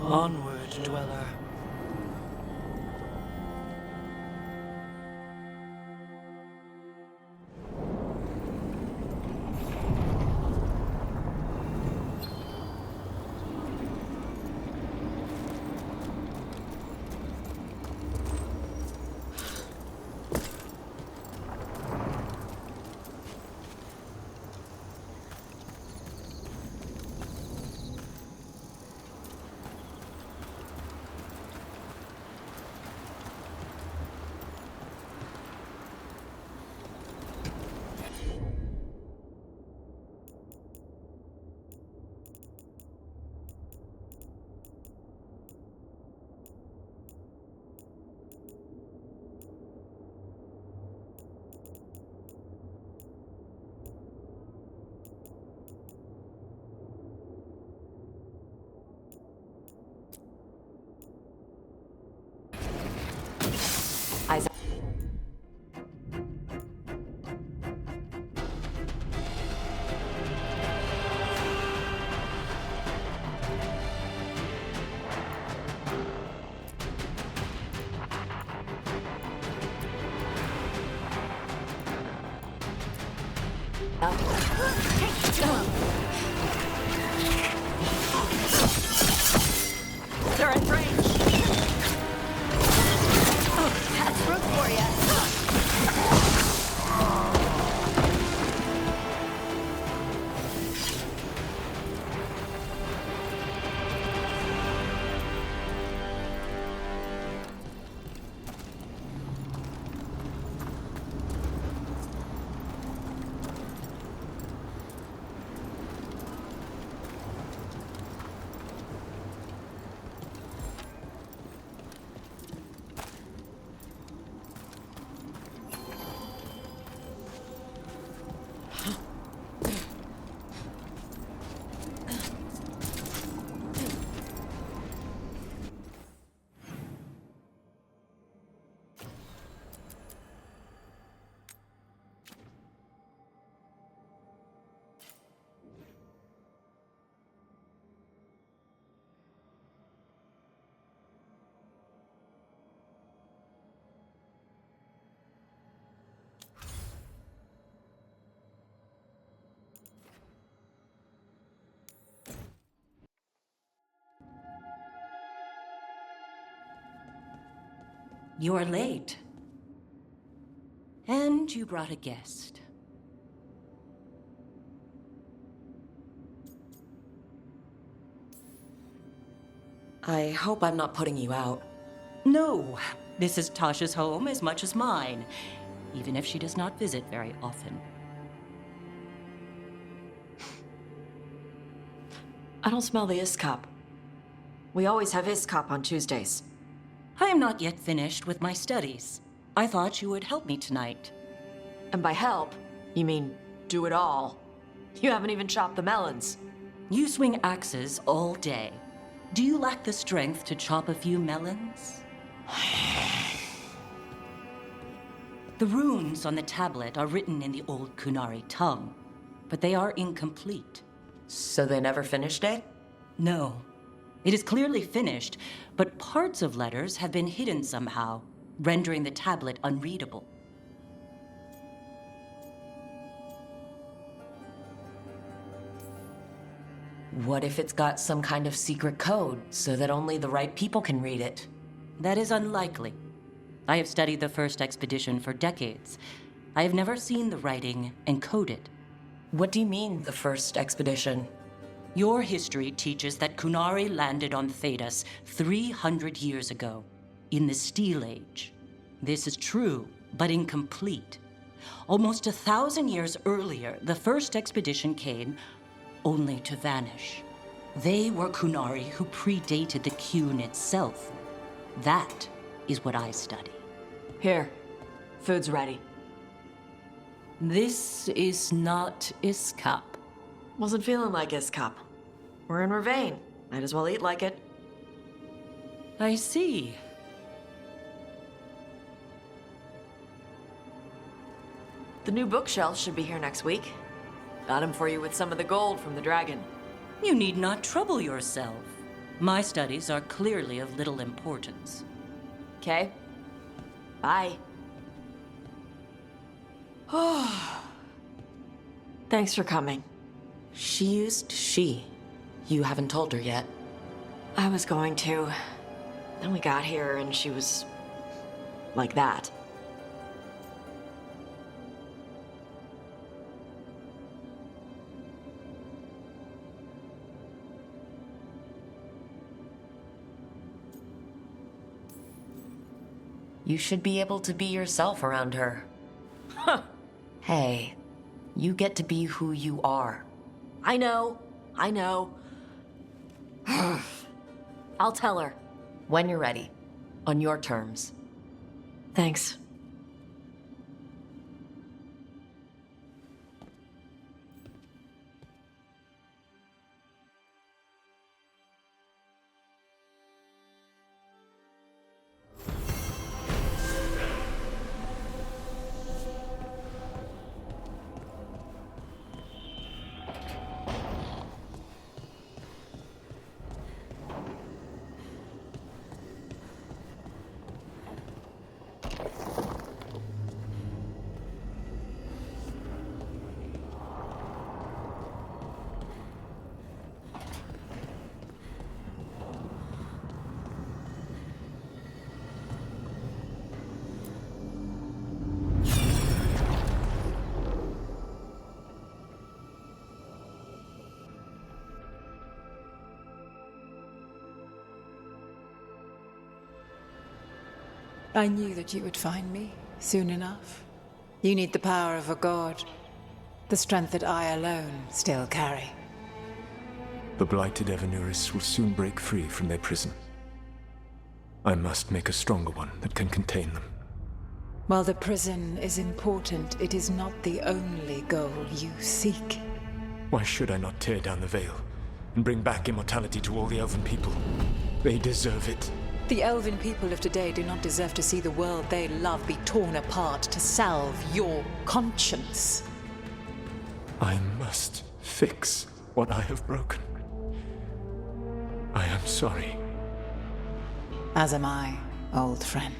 Onward, dweller. They're in range. That's rook for ya. You're late. And you brought a guest. I hope I'm not putting you out. No, this is Taash's home as much as mine, even if she does not visit very often. I don't smell the Iskop. We always have Iskop on Tuesdays. I am not yet finished with my studies. I thought you would help me tonight. And by help, you mean do it all. You haven't even chopped the melons. You swing axes all day. Do you lack the strength to chop a few melons? The runes on the tablet are written in the old Kunari tongue, but they are incomplete. So they never finished it? No. It is clearly finished, but parts of letters have been hidden somehow, rendering the tablet unreadable. What if it's got some kind of secret code so that only the right people can read it? That is unlikely. I have studied the first expedition for decades. I have never seen the writing encoded. What do you mean, the first expedition? Your history teaches that Kunari landed on Thedas 300 years ago, in the Steel Age. This is true, but incomplete. Almost 1,000 years earlier, the first expedition came only to vanish. They were Kunari who predated the Qun itself. That is what I study. Here, food's ready. This is not Iskop. Wasn't feeling like Iskop. We're in Ravane. Might as well eat like it. I see. The new bookshelf should be here next week. Got him for you with some of the gold from the dragon. You need not trouble yourself. My studies are clearly of little importance. Okay. Bye. Thanks for coming. She used she. You haven't told her yet. I was going to. Then we got here and she was like that. You should be able to be yourself around her. Huh. Hey, you get to be who you are. I know. I'll tell her. When you're ready. On your terms. Thanks. I knew that you would find me soon enough. You need the power of a god, the strength that I alone still carry. The blighted Evanuris will soon break free from their prison. I must make a stronger one that can contain them. While the prison is important, it is not the only goal you seek. Why should I not tear down the veil and bring back immortality to all the Elven people? They deserve it. The Elven people of today do not deserve to see the world they love be torn apart to salve your conscience. I must fix what I have broken. I am sorry. As am I, old friend.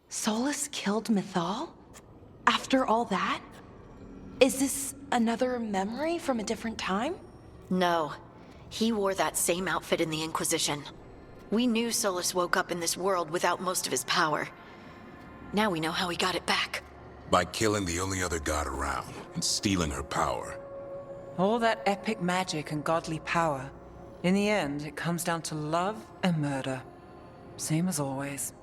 Solus killed Mythal? After all that? Is this another memory from a different time? No. He wore that same outfit in the Inquisition. We knew Solus woke up in this world without most of his power. Now we know how he got it back. By killing the only other god around and stealing her power. All that epic magic and godly power. In the end, it comes down to love and murder. Same as always.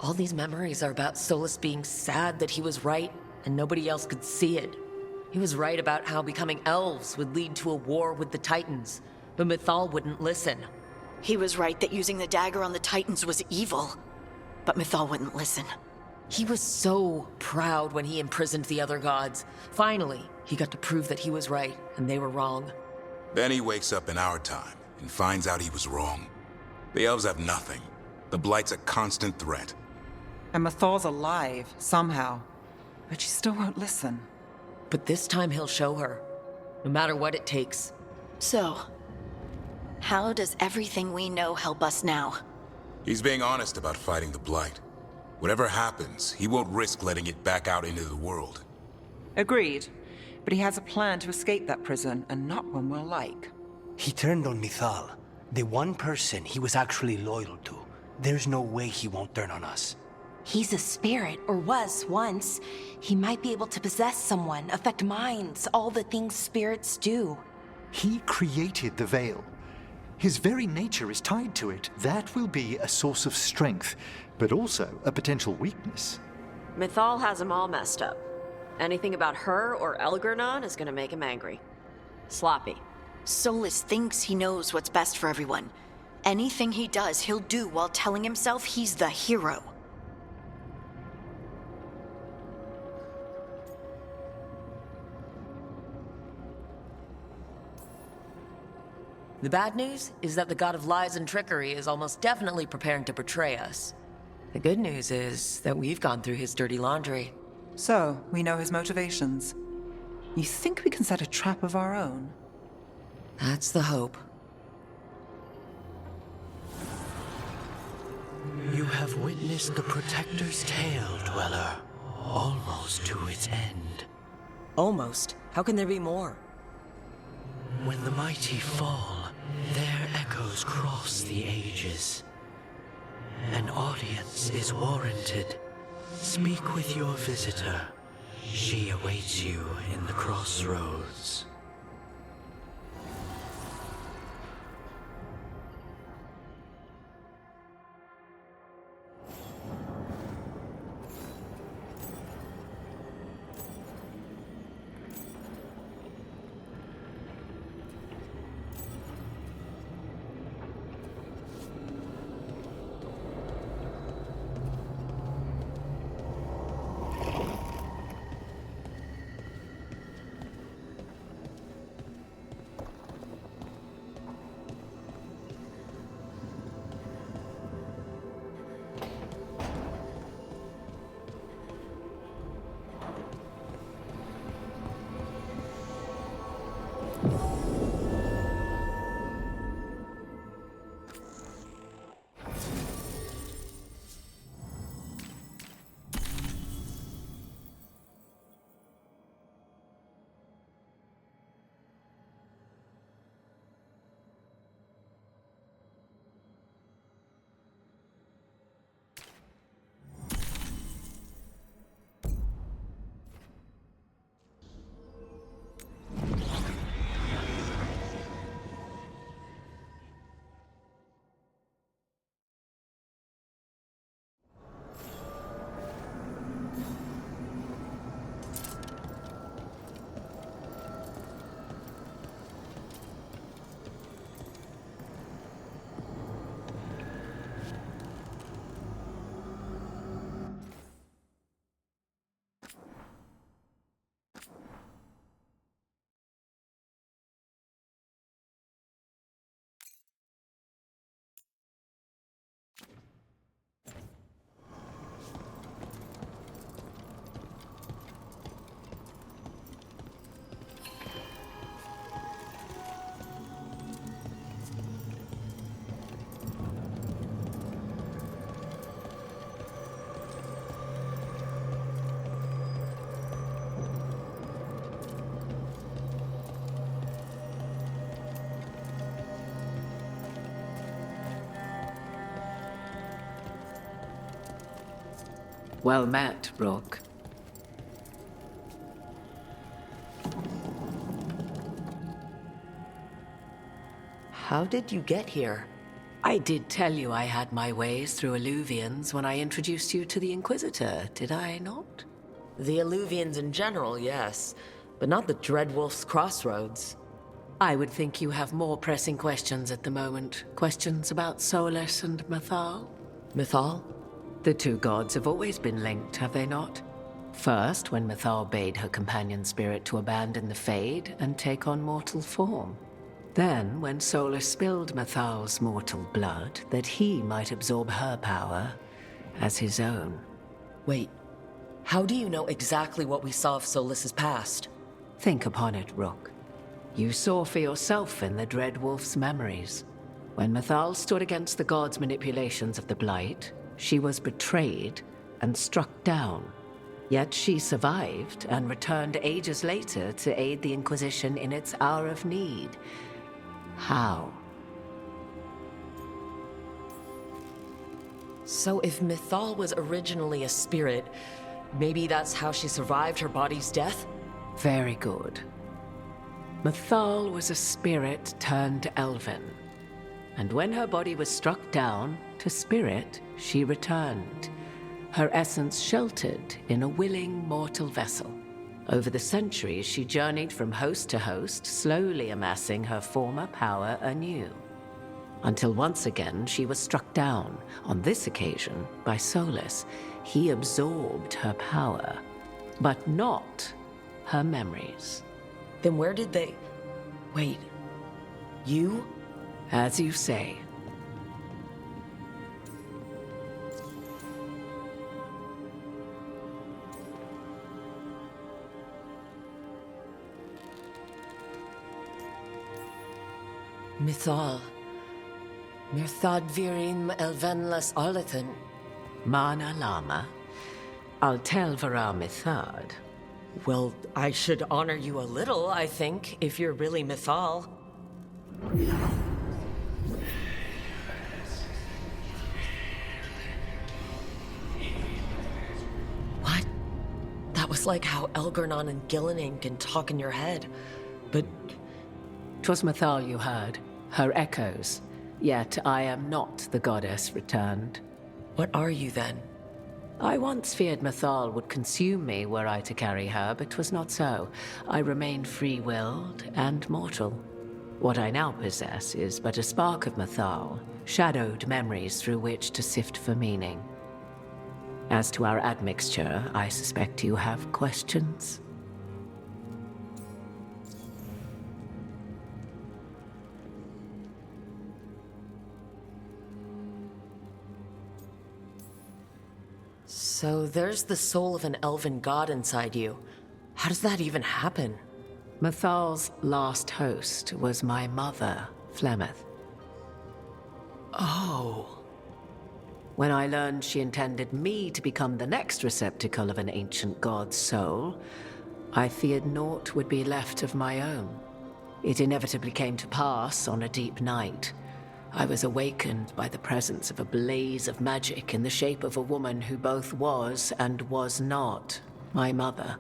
All these memories are about Solus being sad that he was right and nobody else could see it. He was right about how becoming elves would lead to a war with the Titans, but Mythal wouldn't listen. He was right that using the dagger on the Titans was evil, but Mythal wouldn't listen. He was so proud when he imprisoned the other gods. Finally, he got to prove that he was right and they were wrong. Then he wakes up in our time and finds out he was wrong. The elves have nothing. The Blight's a constant threat. And Mythal's alive, somehow. But she still won't listen. But this time he'll show her, no matter what it takes. So, how does everything we know help us now? He's being honest about fighting the Blight. Whatever happens, he won't risk letting it back out into the world. Agreed. But he has a plan to escape that prison, and not one we'll like. He turned on Mythal, the one person he was actually loyal to. There's no way he won't turn on us. He's a spirit, or was once. He might be able to possess someone, affect minds, all the things spirits do. He created the veil. His very nature is tied to it. That will be a source of strength, but also a potential weakness. Mythal has him all messed up. Anything about her or Elgernon is gonna make him angry. Sloppy. Solus thinks he knows what's best for everyone. Anything he does, he'll do while telling himself he's the hero. The bad news is that the god of lies and trickery is almost definitely preparing to betray us. The good news is that we've gone through his dirty laundry. So, we know his motivations. You think we can set a trap of our own? That's the hope. You have witnessed the Protector's tale, Dweller, almost to its end. Almost? How can there be more? When the mighty fall, their echoes cross the ages. An audience is warranted. Speak with your visitor. She awaits you in the crossroads. Well met, Rook. How did you get here? I did tell you I had my ways through Alluvians when I introduced you to the Inquisitor, did I not? The Alluvians in general, yes, but not the Dreadwolf's Crossroads. I would think you have more pressing questions at the moment. Questions about Solus and Mythal? Mythal? The two gods have always been linked, have they not? First, when Mythal bade her companion spirit to abandon the Fade and take on mortal form. Then, when Solus spilled Mythal's mortal blood, that he might absorb her power as his own. Wait, how do you know exactly what we saw of Solus's past? Think upon it, Rook. You saw for yourself in the Dreadwolf's memories. When Mythal stood against the gods' manipulations of the Blight, she was betrayed and struck down. Yet she survived and returned ages later to aid the Inquisition in its hour of need. How? So if Mythal was originally a spirit, maybe that's how she survived her body's death? Very good. Mythal was a spirit turned elven. And when her body was struck down, to spirit, she returned. Her essence sheltered in a willing mortal vessel. Over the centuries, she journeyed from host to host, slowly amassing her former power anew. Until once again, she was struck down, on this occasion, by Solus. He absorbed her power, but not her memories. Then where did they... Wait, you? As you say. Mythal. Mirthad virim elvenlas arlethan. Mana Lama. Altel vara Mythad. Well, I should honor you a little, I think, if you're really Mythal. What? That was like how Elgernon and Gillinan can talk in your head. But 'twas Mythal you heard, her echoes. Yet I am not the goddess returned. What are you then? I once feared Mythal would consume me were I to carry her, but 'twas not so. I remain free-willed and mortal. What I now possess is but a spark of Mythal, shadowed memories through which to sift for meaning. As to our admixture, I suspect you have questions. So there's the soul of an elven god inside you. How does that even happen? Mythal's last host was my mother, Flemeth. Oh. When I learned she intended me to become the next receptacle of an ancient god's soul, I feared naught would be left of my own. It inevitably came to pass on a deep night. I was awakened by the presence of a blaze of magic in the shape of a woman who both was and was not my mother.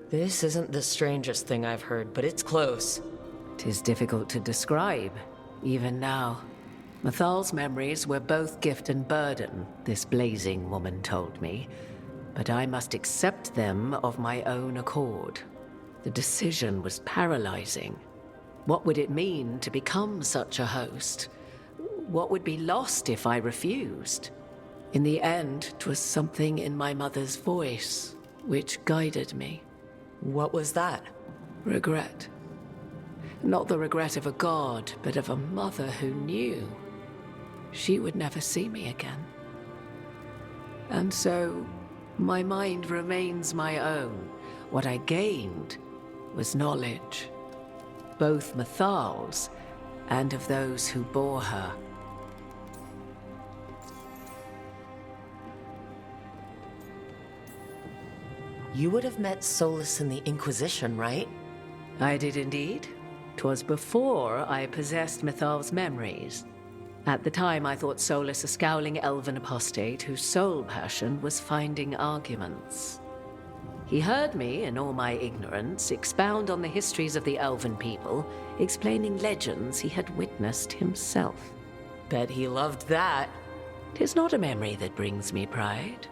This isn't the strangest thing I've heard, but it's close. 'Tis difficult to describe, even now. Mythal's memories were both gift and burden, this blazing woman told me, but I must accept them of my own accord. The decision was paralyzing. What would it mean to become such a host? What would be lost if I refused? In the end, 'twas something in my mother's voice which guided me. What was that? Regret. Not the regret of a god, but of a mother who knew she would never see me again. And so, my mind remains my own. What I gained was knowledge, both Mythal's and of those who bore her. You would have met Solus in the Inquisition, right? I did indeed. 'Twas before I possessed Mythal's memories. At the time, I thought Solus a scowling elven apostate whose sole passion was finding arguments. He heard me, in all my ignorance, expound on the histories of the elven people, explaining legends he had witnessed himself. Bet he loved that. 'Tis not a memory that brings me pride.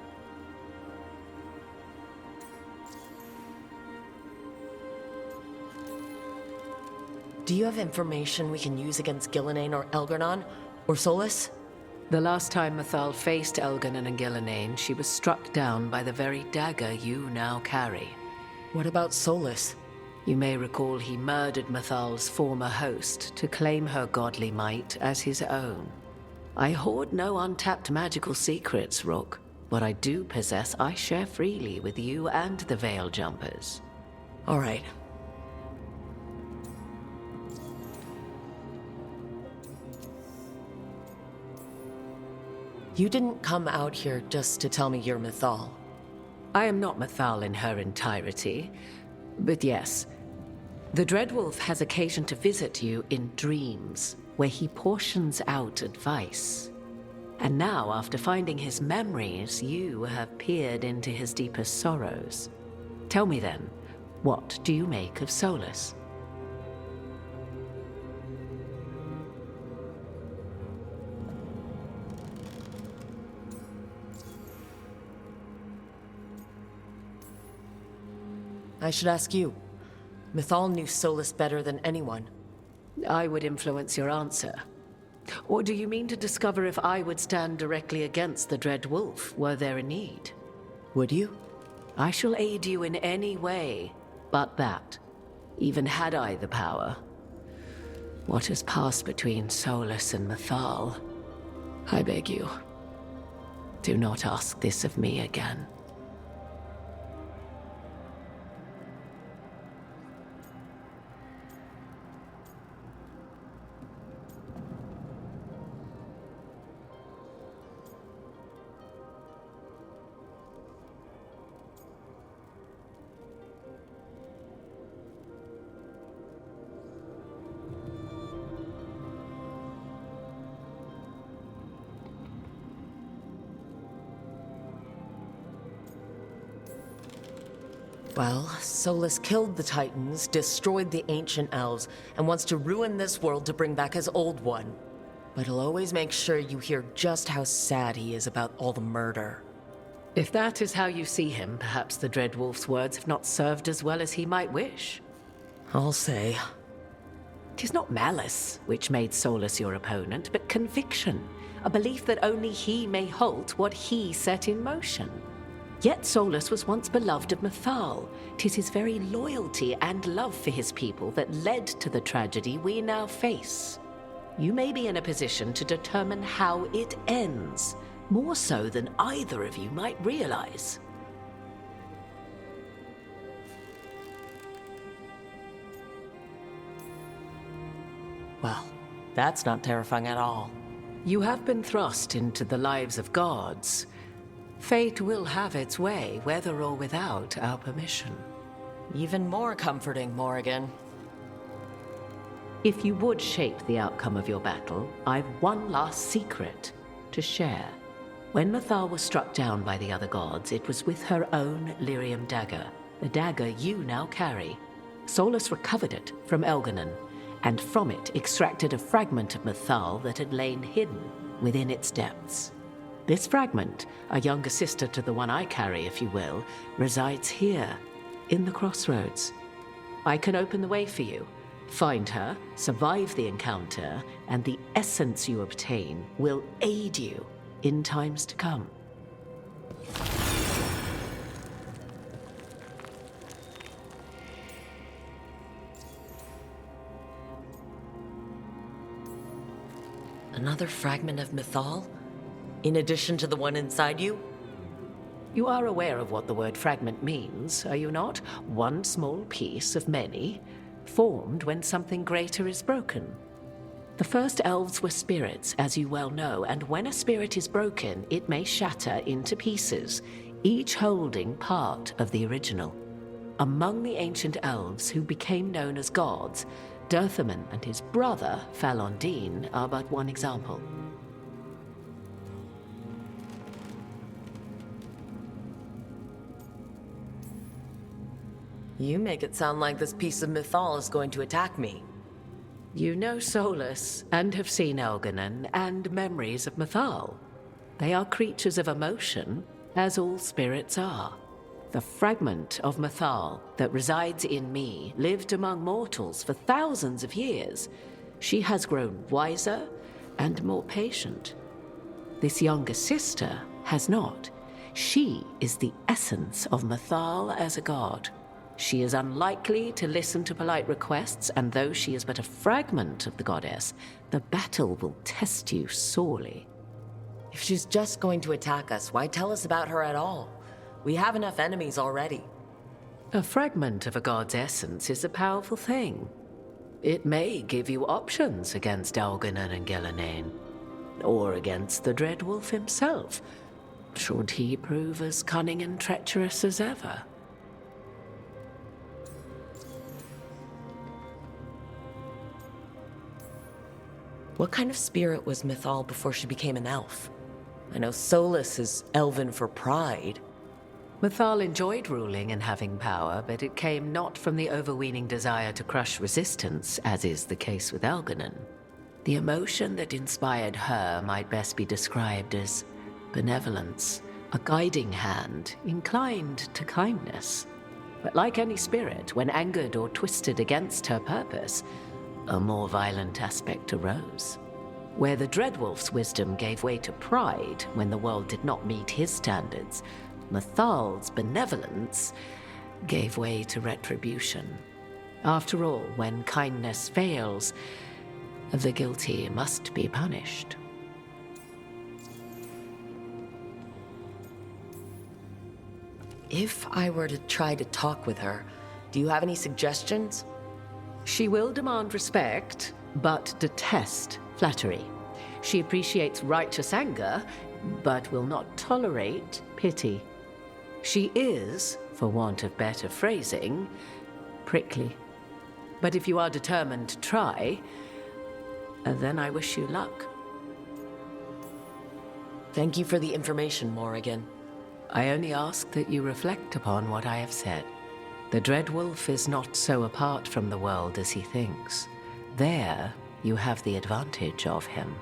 Do you have information we can use against Gillenane or Elgarnon? Or Solus? The last time Mythal faced Elgarnon and Gillenane, she was struck down by the very dagger you now carry. What about Solus? You may recall he murdered Mythal's former host to claim her godly might as his own. I hoard no untapped magical secrets, Rook. What I do possess, I share freely with you and the Veil Jumpers. All right. You didn't come out here just to tell me you're Mythal. I am not Mythal in her entirety, but yes. The Dreadwolf has occasion to visit you in dreams, where he portions out advice. And now, after finding his memories, you have peered into his deepest sorrows. Tell me then, what do you make of Solus? I should ask you. Mythal knew Solus better than anyone. I would influence your answer. Or do you mean to discover if I would stand directly against the Dread Wolf were there a need? Would you? I shall aid you in any way but that, even had I the power. What has passed between Solus and Mythal? I beg you, do not ask this of me again. Well, Solus killed the Titans, destroyed the ancient elves, and wants to ruin this world to bring back his old one. But he'll always make sure you hear just how sad he is about all the murder. If that is how you see him, perhaps the Dreadwolf's words have not served as well as he might wish. I'll say. 'Tis not malice which made Solus your opponent, but conviction, a belief that only he may halt what he set in motion. Yet Solus was once beloved of Mythal. 'Tis his very loyalty and love for his people that led to the tragedy we now face. You may be in a position to determine how it ends, more so than either of you might realize. Well, that's not terrifying at all. You have been thrust into the lives of gods. Fate will have its way, whether or without our permission. Even more comforting, Morrigan. If you would shape the outcome of your battle, I've one last secret to share. When Mythal was struck down by the other gods, it was with her own lyrium dagger, the dagger you now carry. Solus recovered it from Elgarnon, and from it extracted a fragment of Mythal that had lain hidden within its depths. This fragment, a younger sister to the one I carry, if you will, resides here, in the crossroads. I can open the way for you. Find her, survive the encounter, and the essence you obtain will aid you in times to come. Another fragment of Mythal? In addition to the one inside you? You are aware of what the word fragment means, are you not? One small piece of many, formed when something greater is broken. The first elves were spirits, as you well know, and when a spirit is broken, it may shatter into pieces, each holding part of the original. Among the ancient elves who became known as gods, Dirthaman and his brother, Falondine, are but one example. You make it sound like this piece of mythal is going to attack me. You know Solus, and have seen Elganon, and memories of Mythal. They are creatures of emotion, as all spirits are. The fragment of Mythal that resides in me lived among mortals for thousands of years. She has grown wiser and more patient. This younger sister has not. She is the essence of Mythal as a god. She is unlikely to listen to polite requests, and though she is but a fragment of the goddess, the battle will test you sorely. If she's just going to attack us, why tell us about her at all? We have enough enemies already. A fragment of a god's essence is a powerful thing. It may give you options against Elganon and Gillenane, or against the Dreadwolf himself, should he prove as cunning and treacherous as ever. What kind of spirit was Mythal before she became an elf? I know Solus is elven for pride. Mythal enjoyed ruling and having power, but it came not from the overweening desire to crush resistance, as is the case with Elganon. The emotion that inspired her might best be described as benevolence, a guiding hand inclined to kindness. But like any spirit, when angered or twisted against her purpose, a more violent aspect arose. Where the Dreadwolf's wisdom gave way to pride when the world did not meet his standards, Mythal's benevolence gave way to retribution. After all, when kindness fails, the guilty must be punished. If I were to try to talk with her, do you have any suggestions? She will demand respect, but detest flattery. She appreciates righteous anger, but will not tolerate pity. She is, for want of better phrasing, prickly. But if you are determined to try, then I wish you luck. Thank you for the information, Morrigan. I only ask that you reflect upon what I have said. The Dreadwolf is not so apart from the world as he thinks. There, you have the advantage of him.